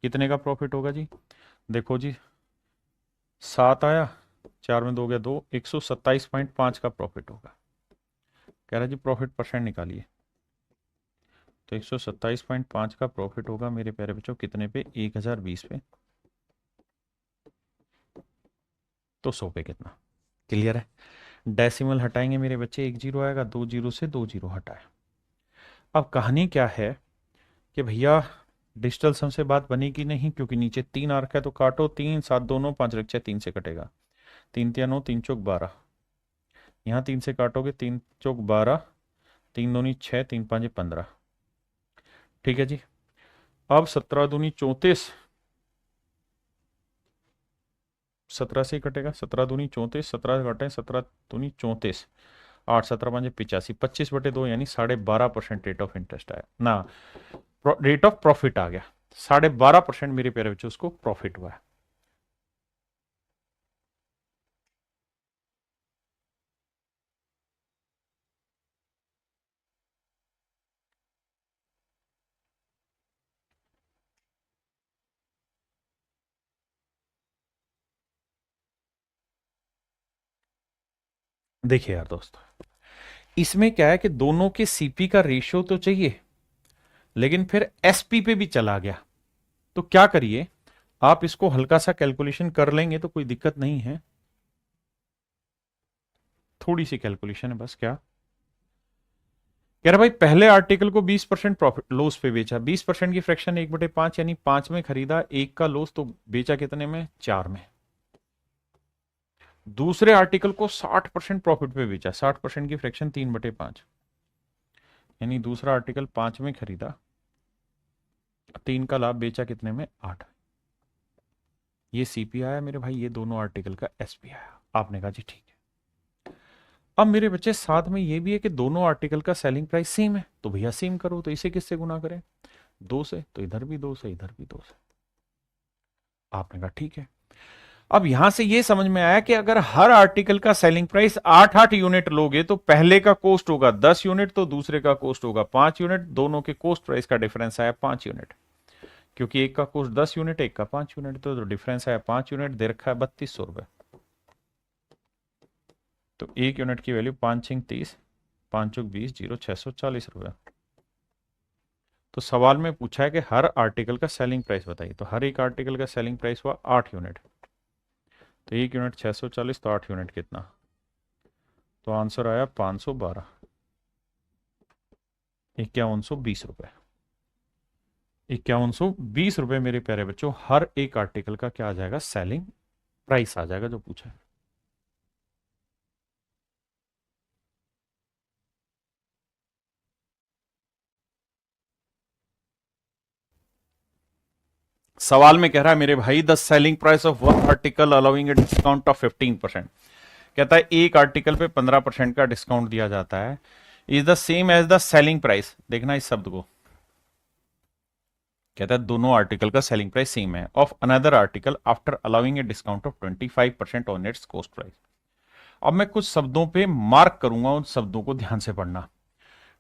कितने का प्रॉफिट होगा जी? देखो जी, 7 आया, 4 में 2 गया 2, 127.5 का प्रॉफिट होगा। कह रहा है जी प्रॉफिट परसेंट निकालिए। तो 127.5 का प्रॉफिट होगा मेरे प्यारे बच्चों, कितने पे? 1020 पे। तो 100 पे कितना? क्लियर है? डेसिमल हटाएंगे मेरे बच्चे, एक जीरो आएगा, दो जीरो से दो जीरो हटाए। अब कहानी क्या है कि भैया डिजिटल सम से बात बनेगी नहीं, क्योंकि नीचे तीन आ रखा है, तो काटो, तीन सात दोनों, पांच रक्षा तीन से कटेगा, तीन तिया नौ, तीन चौक 12, यहाँ तीन से काटोगे, तीन चौक 12, तीन दूनी 6, तीन पांचे 15। ठीक है जी। अब 17 दूनी 34, 17 से ही कटेगा, 17 दूनी 34, 17 कटे, 17 दूनी 34, आठ, 17 पांचे 85, 25/2 यानी 12.5% रेट ऑफ इंटरेस्ट आया ना, रेट ऑफ प्रॉफिट आ गया। 12.5% मेरे प्यारे बच्चों उसको प्रॉफिट हुआ है। देखिए यार दोस्तों, इसमें क्या है कि दोनों के सीपी का रेशियो तो चाहिए, लेकिन फिर एसपी पे भी चला गया। तो क्या करिए, आप इसको हल्का सा कैलकुलेशन कर लेंगे तो कोई दिक्कत नहीं है, थोड़ी सी कैलकुलेशन है बस। क्या कह रहा भाई, पहले आर्टिकल को 20% प्रॉफिट लॉस पे बेचा, 20% की फ्रैक्शन 1/5 यानी 5 में खरीदा, एक का लॉस, तो बेचा कितने में, 4 में। दूसरे आर्टिकल को 60% प्रॉफिट पे बेचा, 60% की फ्रैक्शन 3/5 यानी दूसरा आर्टिकल 5 में खरीदा, 3 का लाभ, बेचा कितने में, 8। ये सीपी आया मेरे भाई, ये दोनों आर्टिकल का एसपी आया। आपने कहा जी ठीक है। अब मेरे बच्चे साथ में ये भी है कि दोनों आर्टिकल का सेलिंग प्राइस सेम है, तो भैया सेम करो, तो इसे किससे गुना करें, दो से, तो इधर भी दो से, इधर भी दो से। आपने कहा ठीक है। अब यहां से ये समझ में आया कि अगर हर आर्टिकल का सेलिंग प्राइस 8-8 यूनिट लोगे तो पहले का कॉस्ट होगा 10 यूनिट, तो दूसरे का कॉस्ट होगा 5 यूनिट, दोनों के कॉस्ट प्राइस का डिफरेंस आया 5 यूनिट, क्योंकि एक का कॉस्ट 10 यूनिट, एक का 5 यूनिट, तो डिफरेंस आया 5 यूनिट, दे रखा है 3200 रुपए। तो एक यूनिट की वैल्यू 5×6 = 30, 5×20 0, 640 रुपए। तो सवाल में पूछा है कि हर आर्टिकल का सेलिंग प्राइस बताइए, तो हर एक आर्टिकल का सेलिंग प्राइस हुआ 8 यूनिट, तो एक यूनिट 640, तो 8 यूनिट कितना, तो आंसर आया 512, 5120 रुपए। 5120 रुपए मेरे प्यारे बच्चों, हर एक आर्टिकल का क्या आ जाएगा, सेलिंग प्राइस आ जाएगा जो पूछा है। सवाल में कह रहा है मेरे भाई, the selling price of one article allowing a discount of 15%। कहता है एक आर्टिकल पे 15% का डिस्काउंट दिया जाता है, is the same as the selling price. देखना इस शब्द को, कहता है दोनों आर्टिकल का सेलिंग प्राइस सेम है, of another article after allowing a discount of 25% on its cost price. अब मैं कुछ शब्दों पे मार्क करूंगा, उन शब्दों को ध्यान से पढ़ना।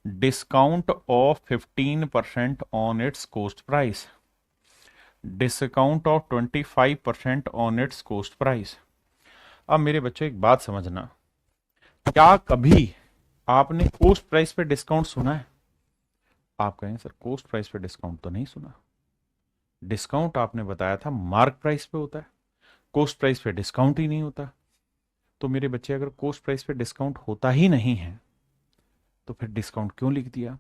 Discount of 15% on its cost price, discount of 25% on its cost price. अब मेरे बच्चों एक बात समझना, क्या कभी आपने कॉस्ट प्राइस पे डिस्काउंट सुना है? आप कहेंगे सर कॉस्ट प्राइस पे डिस्काउंट तो नहीं सुना, डिस्काउंट आपने बताया था मार्क प्राइस पे होता है, कॉस्ट प्राइस पे डिस्काउंट ही नहीं होता। तो मेरे बच्चे अगर कॉस्ट प्राइस पे डिस्काउंट होता ही नहीं है तो फिर डिस्काउंट क्यों लिख दिया?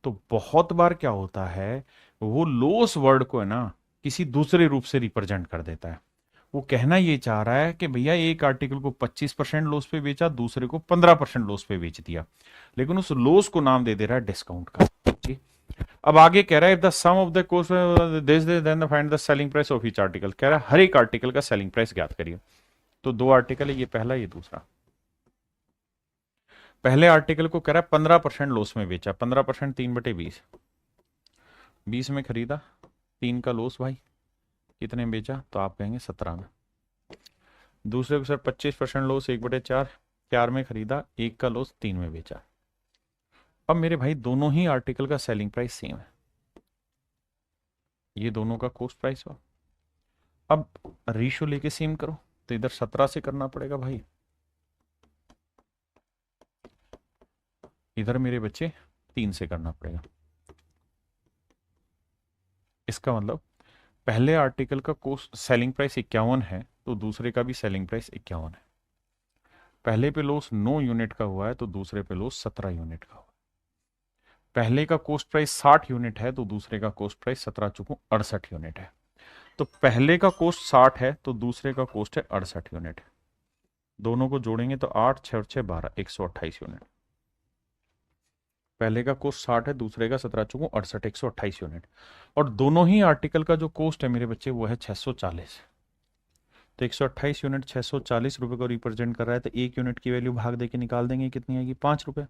तो बहुत बार क्या होता है, वो लॉस वर्ड को है ना किसी दूसरे रूप से रिप्रेजेंट कर देता है। वो कहना ये चाह रहा है कि भैया एक आर्टिकल को 25% लॉस पे बेचा, दूसरे को 15% लॉस पे बेच दिया, लेकिन उस लॉस को नाम दे दे रहा है डिस्काउंट का। ठीक। अब आगे कह रहा है, if the sum of the cost this then find the selling price of each article. कह रहा है हर एक आर्टिकल का सेलिंग प्राइस ज्ञात करिए। तो दो आर्टिकल है, ये पहला ये दूसरा। पहले आर्टिकल को कह रहा है 15% लॉस में बेचा, 15% 3/20, 20 में खरीदा, 3 का लॉस भाई, कितने में बेचा, तो आप कहेंगे 17 में। दूसरे को सर 25% लॉस, 1/4, 4 में खरीदा, 1 का लॉस, 3 में बेचा। अब मेरे भाई दोनों ही आर्टिकल का सेलिंग प्राइस सेम है, ये दोनों का कॉस्ट प्राइस हुआ। अब रेशियो लेके सेम करो, तो इधर 17 से करना पड़ेगा भाई, इधर मेरे बच्चे 3 से करना पड़ेगा। इसका मतलब पहले आर्टिकल का कोस्ट सेलिंग प्राइस 51 है, तो दूसरे का भी सेलिंग प्राइस 51 है। पहले पे लॉस 9 यूनिट का हुआ है तो दूसरे पे लॉस 17 यूनिट का हुआ है। पहले का कॉस्ट प्राइस 60 यूनिट है तो दूसरे का कॉस्ट प्राइस 17 चुकू 68 यूनिट है। तो पहले का कॉस्ट 60 है तो दूसरे का कॉस्ट है 68 यूनिट। दोनों को जोड़ेंगे तो 8 6 6 12 128 यूनिट। पहले का कॉस्ट 60 है, दूसरे का 17 चुकू 68 128 यूनिट। और दोनों ही आर्टिकल का जो कॉस्ट है मेरे बच्चे वो है 640। तो 128 यूनिट 640 रुपए को रिप्रेजेंट कर रहा है, तो एक यूनिट की वैल्यू भाग दे के निकाल देंगे, कितनी आएगी 5 रुपए।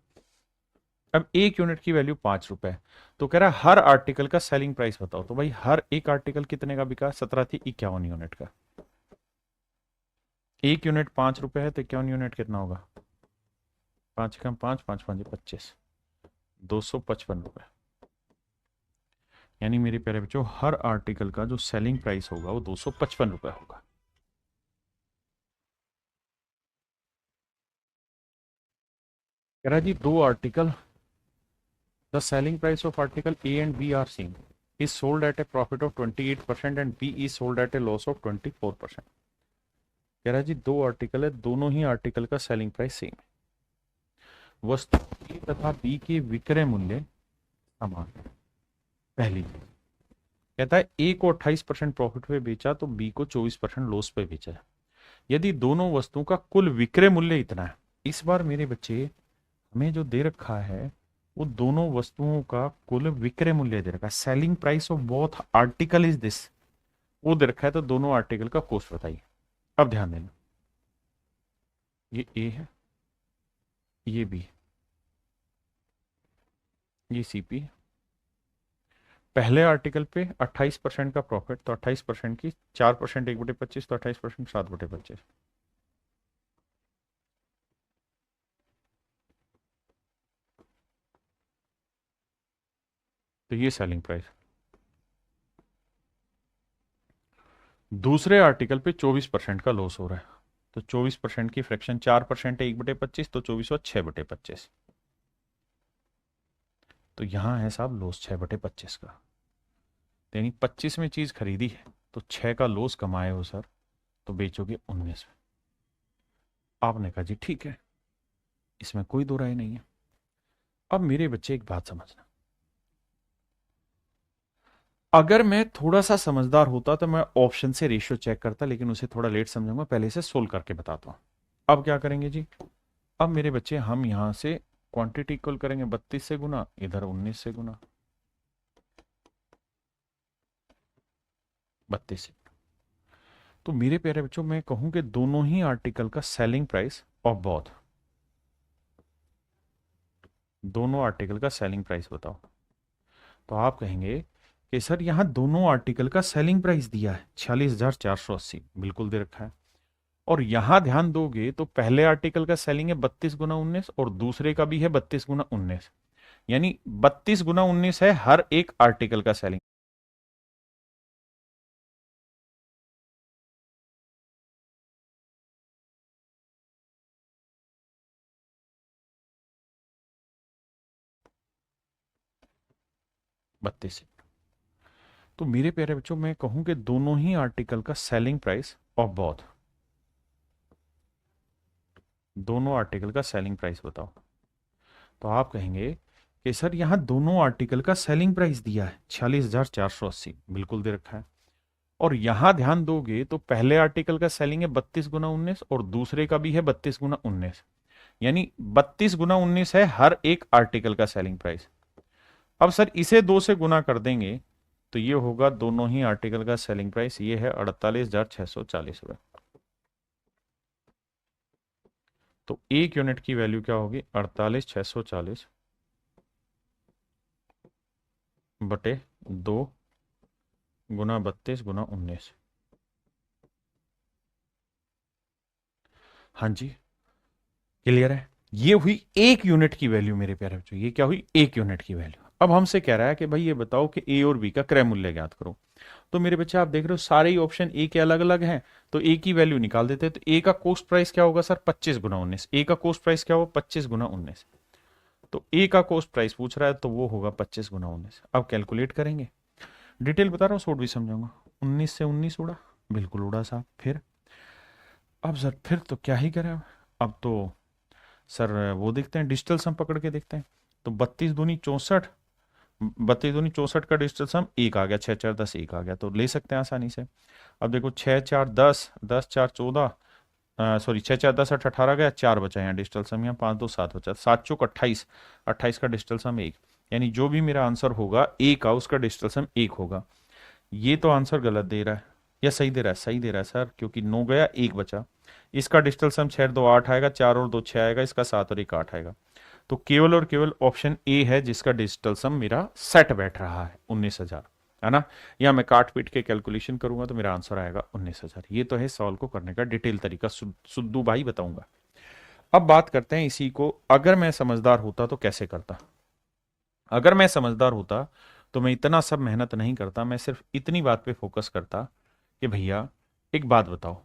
अब एक यूनिट की वैल्यू 5 रुपए है, तो कह रहा है हर आर्टिकल का सेलिंग प्राइस बताओ। तो भाई हर एक आर्टिकल कितने का बिका, 17 थी 51 यूनिट का। एक यूनिट 5 रुपए है तो 51 यूनिट कितना होगा, 5 कम 5 5 5 25, 255 रुपए। यानी मेरे प्यारे बच्चों हर आर्टिकल का जो सेलिंग प्राइस होगा वो 255 रुपए होगा। कह रहा जी दो article, the selling price of article a and b are same, is sold at a profit of 28% and B is sold at a loss of 24%। कह रहा है जी दो आर्टिकल है, दोनों ही आर्टिकल का सेलिंग प्राइस सेम है, वस्तु ए तथा बी के विक्रय मूल्य समान है। पहली चीज कहता है ए को 28% प्रॉफिट पे बेचा तो बी को 24% लॉस पे बेचा है। यदि दोनों वस्तुओं का कुल विक्रय मूल्य इतना है, इस बार मेरे बच्चे हमें जो दे रखा है वो दोनों वस्तुओं का कुल विक्रय मूल्य दे रखा है, selling price of both article is this, वो दे रखा है। तो दोनों आर्टिकल का कॉस्ट बताइए। अब ध्यान देना, ये ए है, ये बी, ये सीपी। पहले आर्टिकल पे 28% का प्रॉफिट, तो 28% की 4% 1/25, तो 28% 7/25। तो ये सेलिंग प्राइस। दूसरे आर्टिकल पे 24% का लॉस हो रहा है, तो 24% की फ्रैक्शन 4% है 1/25, तो 24 और 6/25। तो यहां है साहब लॉस 6/25 का। यानी 25 में चीज खरीदी है तो 6 का लॉस कमाए हो सर, तो बेचोगे 19 में। आपने कहा जी ठीक है, इसमें कोई दो राय नहीं है। अब मेरे बच्चे एक बात समझना, अगर मैं थोड़ा सा समझदार होता तो मैं ऑप्शन से रेशियो चेक करता, लेकिन उसे थोड़ा लेट समझूंगा, पहले इसे सोल्व करके बताता हूं। अब क्या करेंगे जी, अब मेरे बच्चे हम यहां से क्वांटिटी इक्वल करेंगे 32 से गुना, इधर 19 से गुना, 32 से। तो मेरे प्यारे बच्चों मैं कहूं कि दोनों ही आर्टिकल का सेलिंग प्राइस ऑफ बोथ, दोनों आर्टिकल का सेलिंग प्राइस बताओ। तो आप कहेंगे कि सर यहां दोनों आर्टिकल का सेलिंग प्राइस दिया है 46,480, बिल्कुल दे रखा है। और यहां ध्यान दोगे तो पहले आर्टिकल का सेलिंग है 32 गुना 19 और दूसरे का भी है 32 गुना 19, यानी 32 गुना 19 है हर एक आर्टिकल का सेलिंग। बत्तीस। तो मेरे प्यारे बच्चों मैं कहूं कि दोनों ही आर्टिकल का सेलिंग प्राइस ऑफ बोथ, दोनों आर्टिकल का सेलिंग प्राइस बताओ। तो आप कहेंगे कि सर यहां दोनों आर्टिकल का सेलिंग प्राइस दिया है 46,480, बिल्कुल दे रखा है। और यहां ध्यान दोगे तो पहले आर्टिकल का सेलिंग है 32 गुना 19 और दूसरे का भी है 32 गुना 19, यानी 32 गुना 19 है हर एक आर्टिकल का सेलिंग प्राइस। अब सर इसे 2 से गुना कर देंगे तो ये होगा दोनों ही आर्टिकल का सेलिंग प्राइस, ये है 48,640 रुपए। तो एक यूनिट की वैल्यू क्या होगी, 48,640 बटे 2 गुना 32 गुना 19। हाँ जी क्लियर है, ये हुई एक यूनिट की वैल्यू मेरे प्यारे बच्चों, ये क्या हुई एक यूनिट की वैल्यू। अब हमसे कह रहा है कि भाई ये बताओ कि ए और बी का क्रय मूल्य ज्ञात करो। तो मेरे बच्चे आप देख रहे हो सारे ही ऑप्शन ए के अलग अलग हैं, तो ए की वैल्यू निकाल देते हैं। तो ए का कॉस्ट प्राइस क्या होगा सर 25 गुना 19, ए का कॉस्ट प्राइस क्या होगा 25 गुना 19। तो ए का कॉस्ट प्राइस पूछ रहा है तो वो होगा 25 गुना 19। अब कैलकुलेट करेंगे, डिटेल बता रहा हूँ शॉर्ट भी समझाऊंगा। 19 से 19 उड़ा, बिल्कुल उड़ा साहब। फिर अब सर फिर तो क्या ही करें, अब तो सर वो देखते हैं, डिजिटल सम पकड़ के देखते हैं। तो 32 दूनी 64, 32 दूनी 64 का डिजिटल सम एक आ गया, 6 4 10 एक आ गया, तो ले सकते हैं आसानी से। अब देखो 6 4 10, 10 4 14, सॉरी 6 4 10 8 18 गया, 4 बचा यहाँ डिजिटल सम, यहाँ 5 2 7 बचा, 7 चौक 28, 28 का डिजिटल सम एक, यानी जो भी मेरा आंसर होगा ए का, उसका डिजिटल सम एक होगा। ये तो आंसर गलत दे रहा है या सही दे रहा है? सही दे रहा है सर, क्योंकि 9 गया, एक बचा। इसका डिजिटल सम 6 2 8 आएगा, 4 और 2 6 आएगा, इसका 7 और 1 8 आएगा। तो केवल और केवल ऑप्शन ए है जिसका डिजिटल सम मेरा सेट बैठ रहा है 19,000, है ना। या मैं काट पीट के कैलकुलेशन करूंगा तो मेरा आंसर आएगा 19,000। ये तो है सॉल्व को करने का डिटेल तरीका, सुद्दू भाई बताऊंगा। अब बात करते हैं इसी को, अगर मैं समझदार होता तो कैसे करता। अगर मैं समझदार होता तो मैं इतना सब मेहनत नहीं करता, मैं सिर्फ इतनी बात पे फोकस करता कि भैया एक बात बताओ,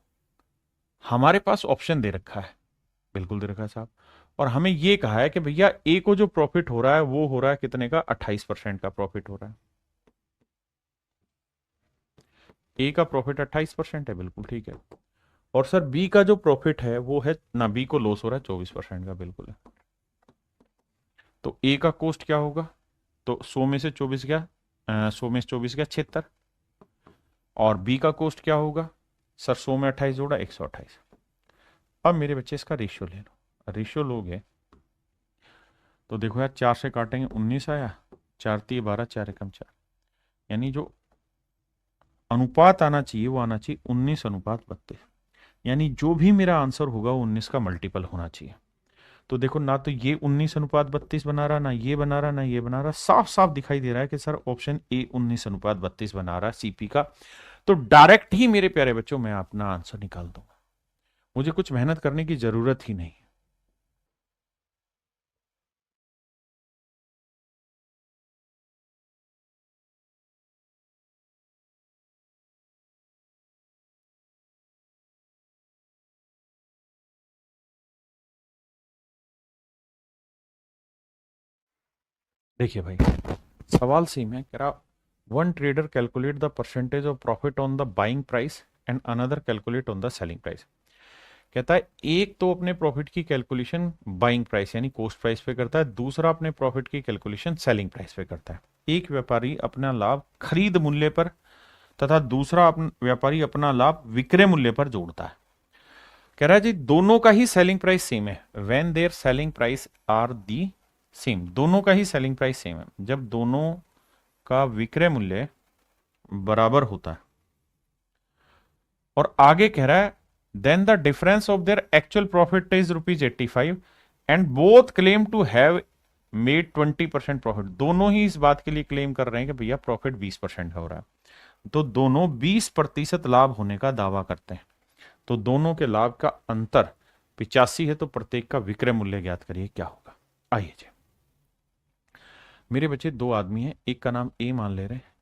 हमारे पास ऑप्शन दे रखा है, बिल्कुल दे रखा है साहब, और हमें ये कहा है कि भैया ए को जो प्रॉफिट हो रहा है वो हो रहा है कितने का, 28% का प्रॉफिट हो रहा है। ए का प्रॉफिट 28% है, बिल्कुल ठीक है। और सर बी का जो प्रॉफिट है वो है ना, बी को लॉस हो रहा है 24% का, बिल्कुल है। तो ए का कॉस्ट क्या होगा, तो 100 में से 24 गया, 100 में से 24 गया 76। और बी का कॉस्ट क्या होगा सर, 100 में 28 जोड़ा 128। अब मेरे बच्चे इसका रेशियो ले लो, रेशियो लोगे तो देखो यार, 4 से काटेंगे 19 आया, 4 3 12, 4 एकम 4, यानी जो अनुपात आना चाहिए वो आना चाहिए 19:32। यानी जो भी मेरा आंसर होगा वो 19 का मल्टीपल होना चाहिए। तो देखो ना, तो ये 19:32 बना रहा, ना ये बना रहा, ना ये बना रहा, साफ साफ दिखाई दे रहा है कि सर ऑप्शन ए 19:32 बना रहा है सीपी का। तो डायरेक्ट ही मेरे प्यारे बच्चों मैं अपना आंसर निकाल दूंगा, मुझे कुछ मेहनत करने की जरूरत ही नहीं। देखिए भाई, सवाल सेम है, कह रहा one trader calculate the percentage of profit on the buying price and another calculate on the selling price. कहता है एक तो अपने प्रॉफिट की कैलकुलेशन बाइंग प्राइस यानी कॉस्ट प्राइस पे करता है, दूसरा अपने प्रॉफिट की कैलकुलेशन सेलिंग प्राइस पे करता है। एक व्यापारी अपना लाभ खरीद मूल्य पर तथा दूसरा व्यापारी अपना लाभ विक्रय मूल्य पर जोड़ता है। कह रहा है जी दोनों का ही सेलिंग प्राइस सेम है, when their selling price are the same, दोनों का ही सेलिंग प्राइस सेम है जब दोनों का विक्रय मूल्य बराबर होता है। और आगे कह रहा है then the difference of their actual profit is ₹85 and both claim to have made 20% profit. दोनों ही इस बात के लिए क्लेम कर रहे हैं कि भैया प्रॉफिट 20% का हो रहा है, तो दोनों 20% लाभ होने का दावा करते हैं। तो दोनों के लाभ का अंतर 85 है, तो प्रत्येक का विक्रय मूल्य ज्ञात करिए क्या होगा। आइए जी मेरे बच्चे, दो आदमी हैं, एक का नाम ए मान ले रहे हैं,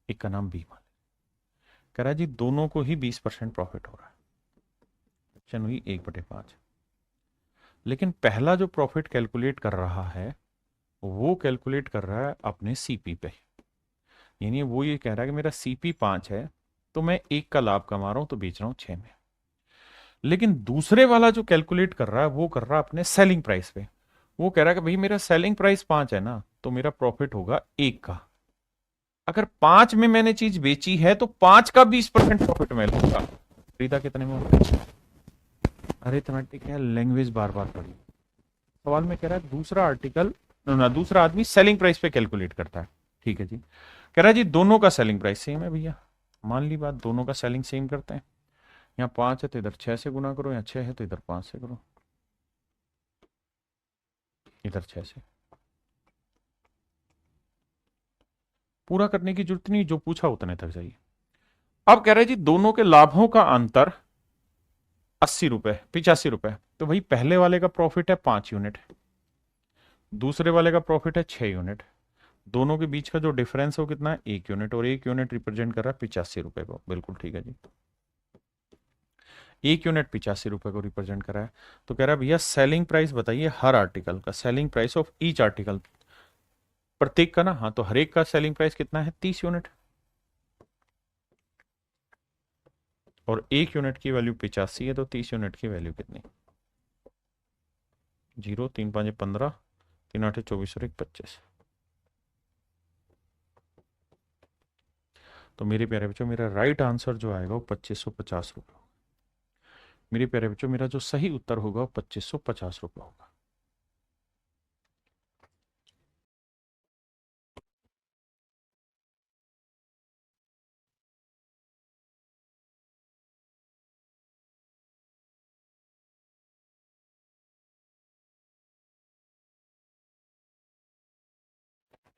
एक का नाम बी मान ले। कह रहा है जी दोनों को ही 20% प्रॉफिट हो रहा है, ऑप्शन हुई 1/5। लेकिन पहला जो प्रॉफिट कैलकुलेट कर रहा है वो कैलकुलेट कर रहा है अपने सीपी पे, यानी वो ये कह रहा है कि मेरा सीपी 5 है तो मैं एक का लाभ कमा रहा हूं तो बेच रहा हूं 6 में। लेकिन दूसरे वाला जो कैलकुलेट कर रहा है वो कर रहा है अपने सेलिंग प्राइस पे, वो कह रहा है कि भाई मेरा सेलिंग प्राइस 5 है ना, तो मेरा प्रॉफिट होगा एक का। अगर 5 में मैंने चीज बेची है तो 5 का 20% प्रॉफिट मैं लूंगा। खरीदा कितने में होगा? अरिथमेटिक है, लैंग्वेज बार बार पढ़ी। सवाल में कह रहा है दूसरा आर्टिकल ना, दूसरा आदमी सेलिंग प्राइस पे कैलकुलेट करता है। ठीक है जी, कह रहा है जी दोनों का सेलिंग प्राइस सेम है भैया, मान ली बात, दोनों का सेलिंग सेम करते हैं। यहाँ 5 है तो इधर 6 से गुना करो, यहाँ 6 है तो इधर 5 से करो, इधर 6 से। पूरा करने की जरूरत नहीं, जो पूछा उतने तक जाइए। अब कह रहे हैं जी दोनों के लाभों का अंतर 80 रुपए 85 रुपए, तो भाई पहले वाले का प्रॉफिट है 5 यूनिट, दूसरे वाले का प्रॉफिट है 6 यूनिट, दोनों के बीच का जो डिफरेंस है वो कितना है 1 यूनिट, और 1 यूनिट रिप्रेजेंट कर रहा है 85 रुपए को, बिल्कुल ठीक है जी। 1 यूनिट 85 रुपए को रिप्रेजेंट कर रहा है। तो कह रहा है भैया सेलिंग प्राइस बताइए हर आर्टिकल का, selling price of each article, प्रत्येक का ना, हाँ तो हर एक का सेलिंग प्राइस कितना है 30 यूनिट, और 1 यूनिट की वैल्यू 85 है, तो 30 यूनिट की वैल्यू कितनी, 0, 3 5 15, 3 8 24 और 1 25। तो मेरे प्यारे बच्चों मेरा राइट आंसर जो आएगा वो 2550 रुपये होगा। मेरे प्यारे बच्चों मेरा जो सही उत्तर होगा वो 2550 रुपये होगा।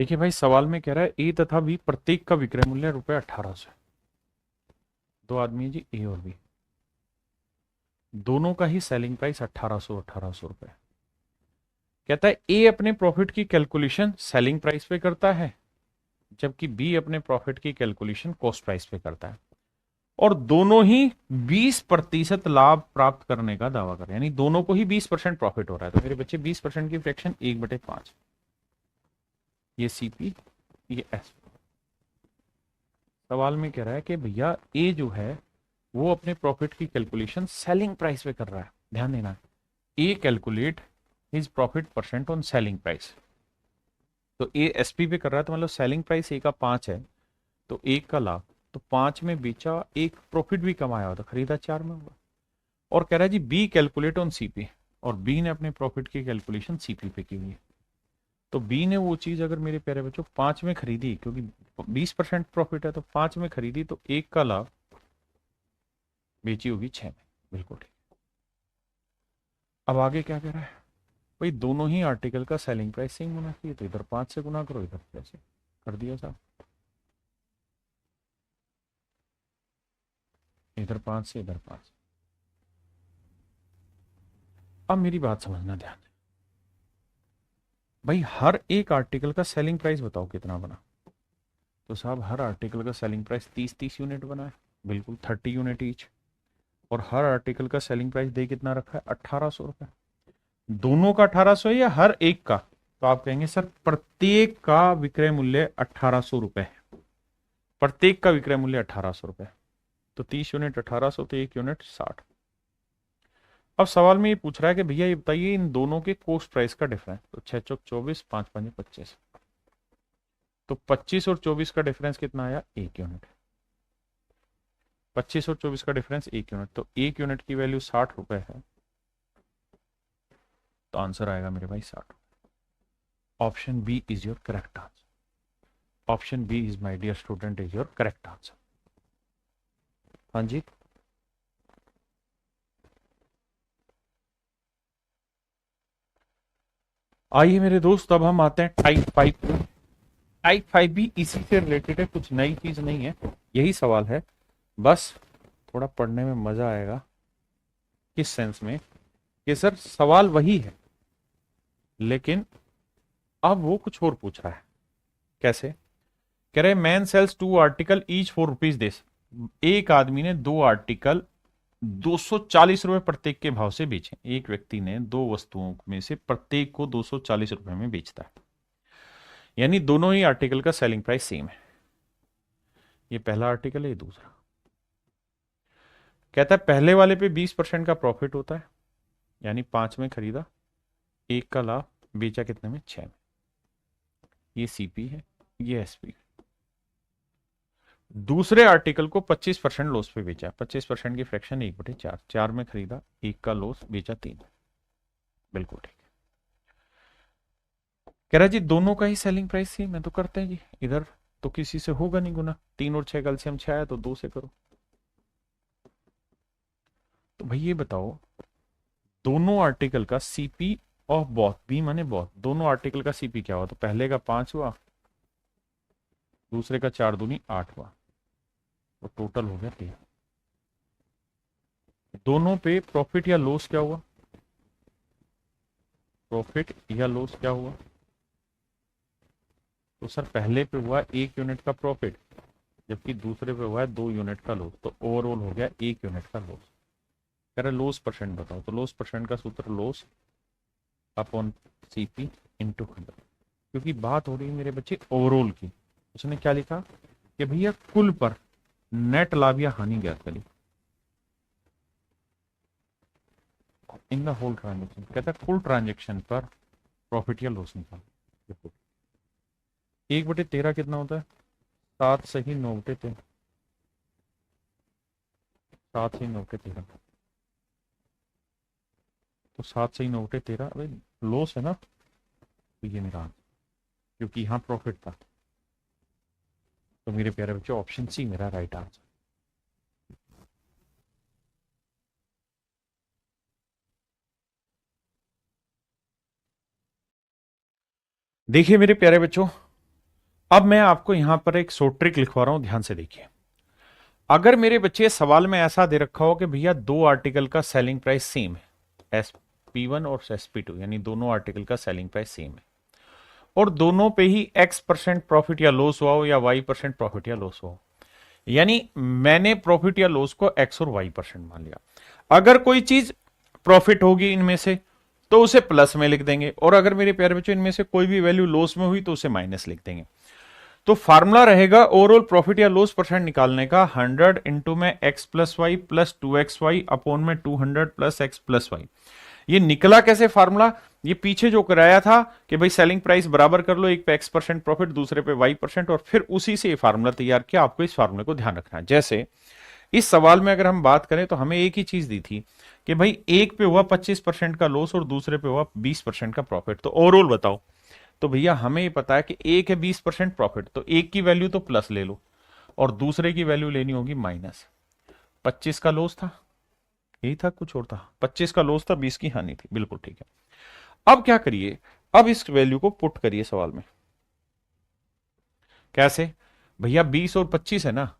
देखिए भाई सवाल में कह रहा है ए तथा बी प्रत्येक का विक्रय मूल्य ₹1800 है। दो आदमी है जी ए और बी, दोनों का ही सेलिंग प्राइस 1800 रुपए। कहता है ए अपने प्रॉफिट की कैलकुलेशन सेलिंग प्राइस पे करता है, जबकि बी अपने प्रॉफिट की कैलकुलेशन कॉस्ट प्राइस पे करता है, और दोनों ही 20% लाभ प्राप्त करने का दावा कर रहे हैं, यानी दोनों को ही 20% प्रॉफिट हो रहा है। तो मेरे बच्चे 20% की फ्रैक्शन 1/5, ये सीपी ये एस। सवाल में कह रहा है कि भैया ए जो है वो अपने प्रॉफिट की कैलकुलेशन सेलिंग प्राइस पे कर रहा है। ध्यान देना, ए calculate his profit percent on selling price. तो ए एसपी पे कर रहा है, तो मतलब सेलिंग प्राइस ए का 5 है, तो 1 का लाभ, तो 5 में बेचा, एक प्रॉफिट भी कमाया होता, खरीदा 4 में होगा। और कह रहा है जी बी कैलकुलेट ऑन सीपी, और बी ने अपने प्रॉफिट की कैलकुलेशन सीपी पे की हुई है। तो बी ने वो चीज अगर मेरे प्यारे बच्चों 5 में खरीदी, क्योंकि 20% प्रॉफिट है, तो 5 में खरीदी, तो 1 का लाभ बेची होगी 6 में। बिल्कुल ठीक। अब आगे क्या कह रहा है भाई, दोनों ही आर्टिकल का सेलिंग प्राइस सेम होना चाहिए, तो इधर 5 से गुना करो, इधर कैसे कर दिया साहब, इधर 5 से इधर 5। अब मेरी बात समझना ध्यान से भाई, हर एक आर्टिकल का सेलिंग प्राइस बताओ कितना बना। तो साहब हर आर्टिकल का सेलिंग प्राइस 30-30 यूनिट बना है, बिल्कुल 30 यूनिट ईच। और हर आर्टिकल का सेलिंग प्राइस दे कितना रखा है, 1800 रुपए। दोनों का 1800 है या हर एक का? तो आप कहेंगे सर प्रत्येक का विक्रय मूल्य 1800 रुपए है, प्रत्येक का विक्रय मूल्य 1800 रुपए। तो 30 यूनिट 1800, तो 1 यूनिट 60। अब सवाल में ये पूछ रहा है कि भैया ये बताइए इन दोनों के कॉस्ट प्राइस का डिफरेंस। तो 6 चौक 24, 5 5 25, तो 25 और 24 का डिफरेंस कितना आया, 1 यूनिट। 25 और 24 का डिफरेंस 1 यूनिट, तो 1 यूनिट की वैल्यू 60 रुपए है, तो आंसर आएगा मेरे भाई 60। Option B is your correct answer. Option B is my dear student is your correct answer. हाँ जी, आइए मेरे दोस्त अब हम आते हैं टाइप 5 पे। टाइप 5 भी इसी से रिलेटेड है, कुछ नई चीज नहीं है, यही सवाल है, बस थोड़ा पढ़ने में मजा आएगा। किस सेंस में कि सर सवाल वही है, लेकिन अब वो कुछ और पूछ रहा है। कैसे? कह रहे man sells 2 article each ₹4 this. एक आदमी ने 2 आर्टिकल 240 रुपए प्रत्येक के भाव से बेचे। एक व्यक्ति ने 2 वस्तुओं में से प्रत्येक को 240 रुपए में बेचता है, यानी दोनों ही आर्टिकल का सेलिंग प्राइस सेम है। ये पहला आर्टिकल है, ये दूसरा। कहता है पहले वाले पे 20% का प्रॉफिट होता है, यानी 5 में खरीदा, 1 का लाभ, बेचा कितने में, 6 में। ये सीपी है, ये एसपी। दूसरे आर्टिकल को 25% लॉस पे बेचा, 25% की फ्रैक्शन 1/4, 4 में खरीदा, 1 का लॉस, बेचा 3 में। बिल्कुल ठीक। कह रहा जी दोनों का ही सेलिंग प्राइस ही मैं तो करते हैं जी, इधर तो किसी से होगा नहीं गुना, 3 और 6 कैल्शियम 6 है, तो 2 से करो। तो भाई ये बताओ दोनों आर्टिकल का सीपी ऑफ बॉथ, बी माने बॉथ, दोनों आर्टिकल का सीपी क्या हुआ? तो पहले का 5 हुआ, दूसरे का 4 दूनी 8 हुआ, तो टोटल हो गया 13। दोनों पे प्रॉफिट या लॉस क्या हुआ? प्रॉफिट या लॉस क्या हुआ? तो सर पहले पे हुआ 1 यूनिट का प्रॉफिट, जबकि दूसरे पे हुआ है 2 यूनिट का लॉस, तो ओवरऑल हो गया 1 यूनिट का लॉस। कह रहे लॉस परसेंट बताओ, तो लॉस परसेंट का सूत्र लॉस अपॉन सीपी इंटू 100, क्योंकि बात हो रही है मेरे बच्चे ओवरऑल की। उसने क्या लिखा कि भैया कुल पर नेट लाभ या हानि ज्ञात करिए। इन द होल ट्रांजेक्शन, कहता है कुल ट्रांजेक्शन पर प्रॉफिट या लॉस निकाल। देखो 1/13 कितना होता है? 7 सही 9/13, 7 सही 9/13, तो 7 सही 9/13 अरे लॉस है ना, तो ये मेरा आंसर, क्योंकि यहाँ प्रॉफिट था। तो मेरे प्यारे बच्चों ऑप्शन सी मेरा राइट आंसर। देखिए मेरे प्यारे बच्चों, अब मैं आपको यहां पर एक शॉर्ट ट्रिक लिखवा रहा हूं, ध्यान से देखिए। अगर मेरे बच्चे सवाल में ऐसा दे रखा हो कि भैया दो आर्टिकल का सेलिंग प्राइस सेम है, SP1 और SP2, यानी दोनों आर्टिकल का सेलिंग प्राइस सेम है, और दोनों पे ही X% प्रॉफिट या लॉस हुआ हो या Y% प्रॉफिट या लॉस हुआ हो, यानी मैंने प्रॉफिट या लॉस को X और Y% मान लिया। अगर कोई चीज प्रॉफिट होगी इनमें से तो उसे प्लस में लिख देंगे, और अगर मेरे प्यारे बच्चों इनमें से कोई भी वैल्यू लॉस में हुई तो उसे माइनस लिख देंगे। तो फार्मूला रहेगा ओवरऑल प्रॉफिट या लॉस परसेंट निकालने का 100 इंटू में x plus Y plus 2xy upon में 200 प्लस x प्लस वाई। ये निकला कैसे फार्मूला? ये पीछे जो कराया था कि भाई सेलिंग प्राइस बराबर कर लो, एक पे x% प्रॉफिट दूसरे पे y%, और फिर उसी से ये फार्मूला तैयार किया। आपको इस फार्मूले को ध्यान रखना है। जैसे इस सवाल में अगर हम बात करें तो हमें एक ही चीज दी थी कि भाई एक पे हुआ 25% का लॉस और दूसरे पे हुआ 20% का प्रॉफिट, तो ओवरऑल बताओ। तो भैया हमें ये पता है कि एक है 20% प्रॉफिट, तो एक की वैल्यू तो प्लस ले लो और दूसरे की वैल्यू लेनी होगी माइनस। 25 का लॉस था, यही था, कुछ और था, 25 का लॉस था, 20 की हानि थी, बिल्कुल ठीक है। अब क्या करिए, अब इस वैल्यू को पुट करिए सवाल में। कैसे भैया? 20 और 25 है ना,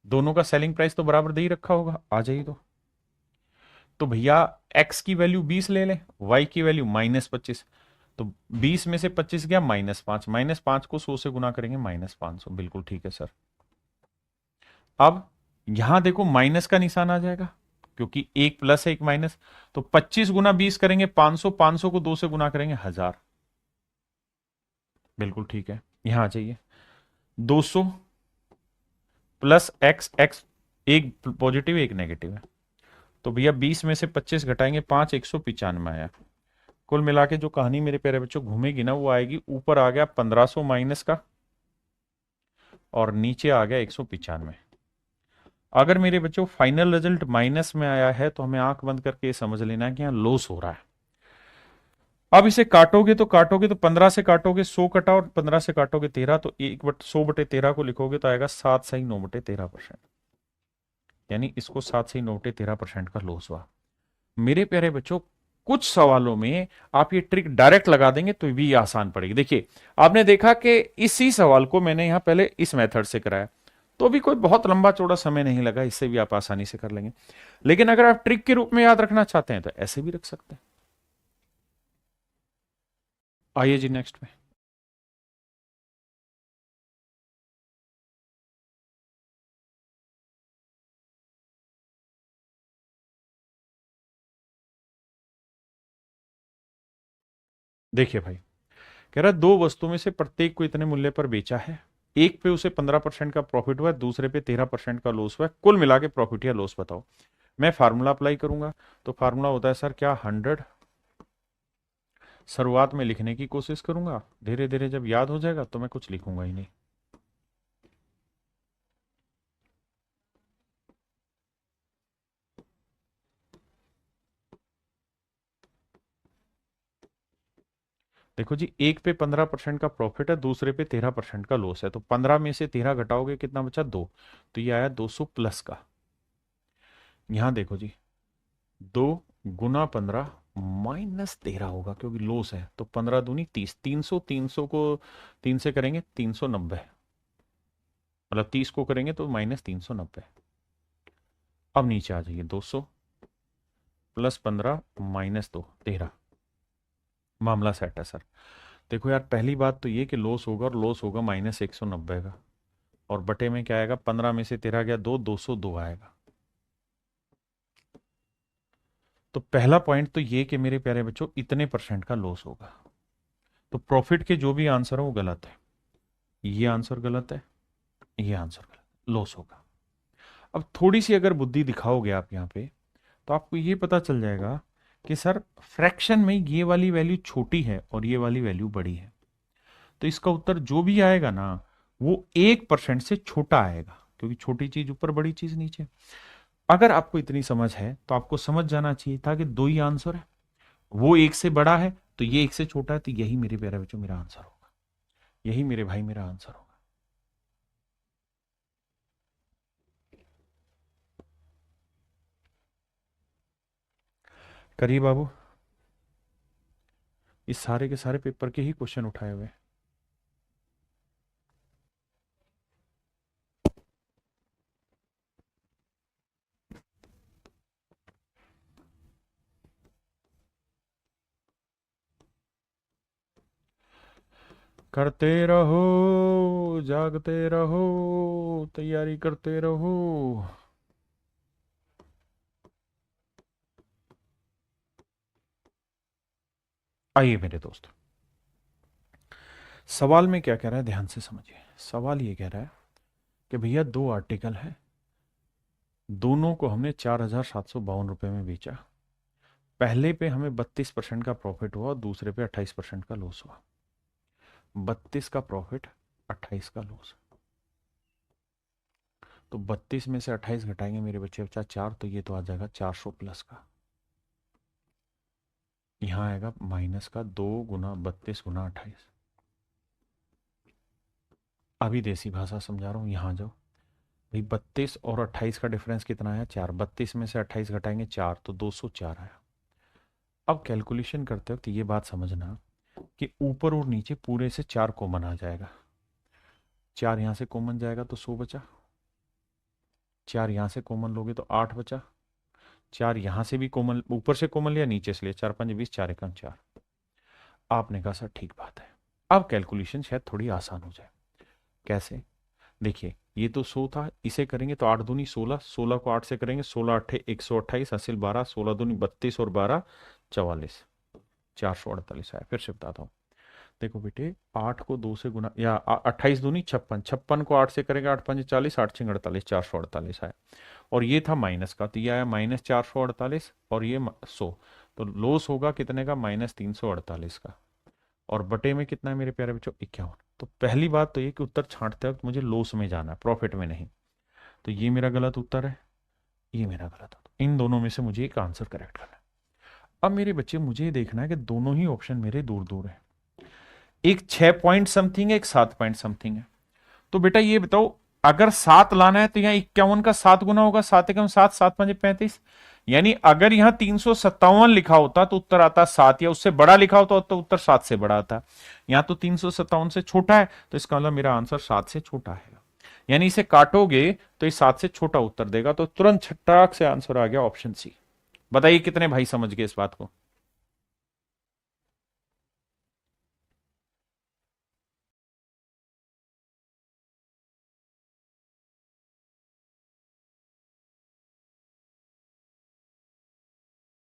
दोनों का सेलिंग प्राइस तो बराबर दे ही रखा होगा, आ जाइए। तो भैया x की वैल्यू 20 ले लें, y की वैल्यू -25, तो 20 में से 25 गया -5, -5 को 100 से गुना करेंगे -500, बिल्कुल ठीक है सर। अब यहां देखो माइनस का निशान आ जाएगा, क्योंकि एक प्लस है एक माइनस, तो 25 गुना 20 करेंगे 500, 500 को 2 से गुना करेंगे 1000, बिल्कुल ठीक है। यहां आ जाइए, 200 प्लस एक्स, एक्स एक पॉजिटिव एक नेगेटिव है, तो भैया 20 में से 25 घटाएंगे 5, 195 आया। कुल मिला के जो कहानी मेरे प्यारे बच्चों घूमेगी ना, वो आएगी, ऊपर आ गया 1500 माइनस का और नीचे आ गया 195। अगर मेरे बच्चों फाइनल रिजल्ट माइनस में आया है तो हमें आंख बंद करके समझ लेना है कि यहां लॉस हो रहा है। अब इसे काटोगे तो 15 से काटोगे 100 कटा, और 15 से काटोगे 13, तो 100/13 को लिखोगे तो आएगा 7 सही 9/13%, यानी इसको 7 सही 9/13% का लॉस हुआ। मेरे प्यारे बच्चों कुछ सवालों में आप ये ट्रिक डायरेक्ट लगा देंगे तो भी आसान पड़ेगी। देखिए आपने देखा कि इसी सवाल को मैंने यहां पहले इस मेथड से कराया, तो भी कोई बहुत लंबा चौड़ा समय नहीं लगा, इससे भी आप आसानी से कर लेंगे। लेकिन अगर आप ट्रिक के रूप में याद रखना चाहते हैं तो ऐसे भी रख सकते हैं। आइए जी नेक्स्ट में। देखिए भाई, कह रहा है दो वस्तुओं में से प्रत्येक को इतने मूल्य पर बेचा है, एक पे उसे 15% का प्रॉफिट हुआ है, दूसरे पे 13% का लॉस हुआ है, कुल मिला के प्रॉफिट या लॉस बताओ। मैं फार्मूला अप्लाई करूंगा, तो फार्मूला होता है सर क्या, 100। शुरुआत में लिखने की कोशिश करूंगा, धीरे धीरे जब याद हो जाएगा तो मैं कुछ लिखूंगा ही नहीं। देखो जी, एक पे 15% का प्रॉफिट है, दूसरे पे 13% का लॉस है, तो 15 में से 13 घटाओगे कितना बचा, 2, तो ये आया 200 प्लस का। यहां देखो जी, 2 गुना 15 -13 होगा, क्योंकि लॉस है, तो 15 दूनी 30, 300, 300 को 3 से करेंगे 390, मतलब 30 को करेंगे तो -390। अब नीचे आ जाइए, 200 प्लस 15 -2, 13, मामला सेट है सर। देखो यार, पहली बात तो ये कि लॉस होगा, और लॉस होगा -190 का, और बटे में क्या आएगा, 15 में से 13 गया 2, 202 आएगा। तो पहला पॉइंट तो ये कि मेरे प्यारे बच्चों इतने परसेंट का लॉस होगा, तो प्रॉफिट के जो भी आंसर है वो गलत है, ये आंसर गलत है, ये आंसर गलत, लॉस होगा। अब थोड़ी सी अगर बुद्धि दिखाओगे आप यहाँ पे, तो आपको ये पता चल जाएगा कि सर फ्रैक्शन में ये वाली वैल्यू छोटी है और ये वाली वैल्यू बड़ी है, तो इसका उत्तर जो भी आएगा ना वो 1% से छोटा आएगा, क्योंकि छोटी चीज ऊपर बड़ी चीज नीचे। अगर आपको इतनी समझ है तो आपको समझ जाना चाहिए था कि दो ही आंसर है, वो एक से बड़ा है तो ये एक से छोटा है, तो यही मेरे प्यारे बच्चों मेरा आंसर होगा, यही मेरे भाई मेरा आंसर होगा। करिए बाबू, इस सारे के सारे पेपर के ही क्वेश्चन उठाए हुए। करते रहो, जागते रहो, तैयारी करते रहो। आइए मेरे दोस्त, सवाल में क्या कह रहा है ध्यान से समझिए। सवाल ये कह रहा है कि भैया दो आर्टिकल है, दोनों को हमने 4,752 में बेचा। पहले पे हमें 32% का प्रॉफिट हुआ, दूसरे पे 28% का लॉस हुआ। 32 का प्रॉफिट, 28 का लॉस। तो 32 में से 28 घटाएंगे मेरे बच्चे बच्चा 4, तो ये तो आ जाएगा 400 प्लस का। यहां आएगा माइनस का 2 गुना 32 गुना 28। अभी देसी भाषा समझा रहा हूं, यहां जाओ भाई। 32 और 28 का डिफरेंस कितना आया? 4। 32 में से 28 घटाएंगे 4, तो 204 आया। अब कैलकुलेशन करते वक्त ये बात समझना कि ऊपर और नीचे पूरे से 4 कॉमन आ जाएगा। 4 यहां से कॉमन जाएगा तो 100 बचा। 4 यहां से कॉमन लोगे तो 8 बचा। 4 यहां से भी कॉमन, ऊपर से कॉमन लिया, नीचे से लिया, 4 5 20, 4 1 4। आपने कहा सर ठीक बात है, अब कैलकुलेशन शायद थोड़ी आसान हो जाए। कैसे? देखिए, ये तो 100 था, इसे करेंगे तो 8 दूनी 16, 16 को 8 से करेंगे 16 अट्ठे 128, हासिल 12, 16 दूनी 32 और 12 44, 448 आया। फिर से बताता हूँ, देखो बेटे, 8 को 2 से गुना, या 28 दूनी 56, 56 को 8 से करेंगे 8 5 40, 8 6 48, 448 आया। और ये था माइनस का, तो ये आया माइनस 448, और ये 100, तो लॉस होगा कितने का? माइनस 348 का। और बटे में कितना है मेरे प्यारे बच्चों? 51। तो पहली बात तो ये कि उत्तर छांटते वक्त मुझे लॉस में जाना है, प्रॉफिट में नहीं। तो ये मेरा गलत उत्तर है, ये मेरा गलत उत्तर। इन दोनों में से मुझे एक आंसर करेक्ट करना है। अब मेरे बच्चे मुझे ये देखना है कि दोनों ही ऑप्शन मेरे दूर दूर है। एक 6 पॉइंट समथिंग है, एक 7 पॉइंट समथिंग है। तो बेटा ये बताओ, अगर 7 लाना है तो यहाँ 51 का 7 गुना होगा, 7 एकम 7, 7 5 35। यानी अगर यहां 357 लिखा होता तो उत्तर आता 7, या उससे बड़ा लिखा होता तो उत्तर 7 से बड़ा आता। यहां तो 357 से छोटा है, तो इसका मतलब मेरा आंसर 7 से छोटा है। यानी इसे काटोगे तो ये 7 से छोटा उत्तर देगा, तो तुरंत छटाक से आंसर आ गया ऑप्शन सी। बताइए कितने भाई समझ गए इस बात को?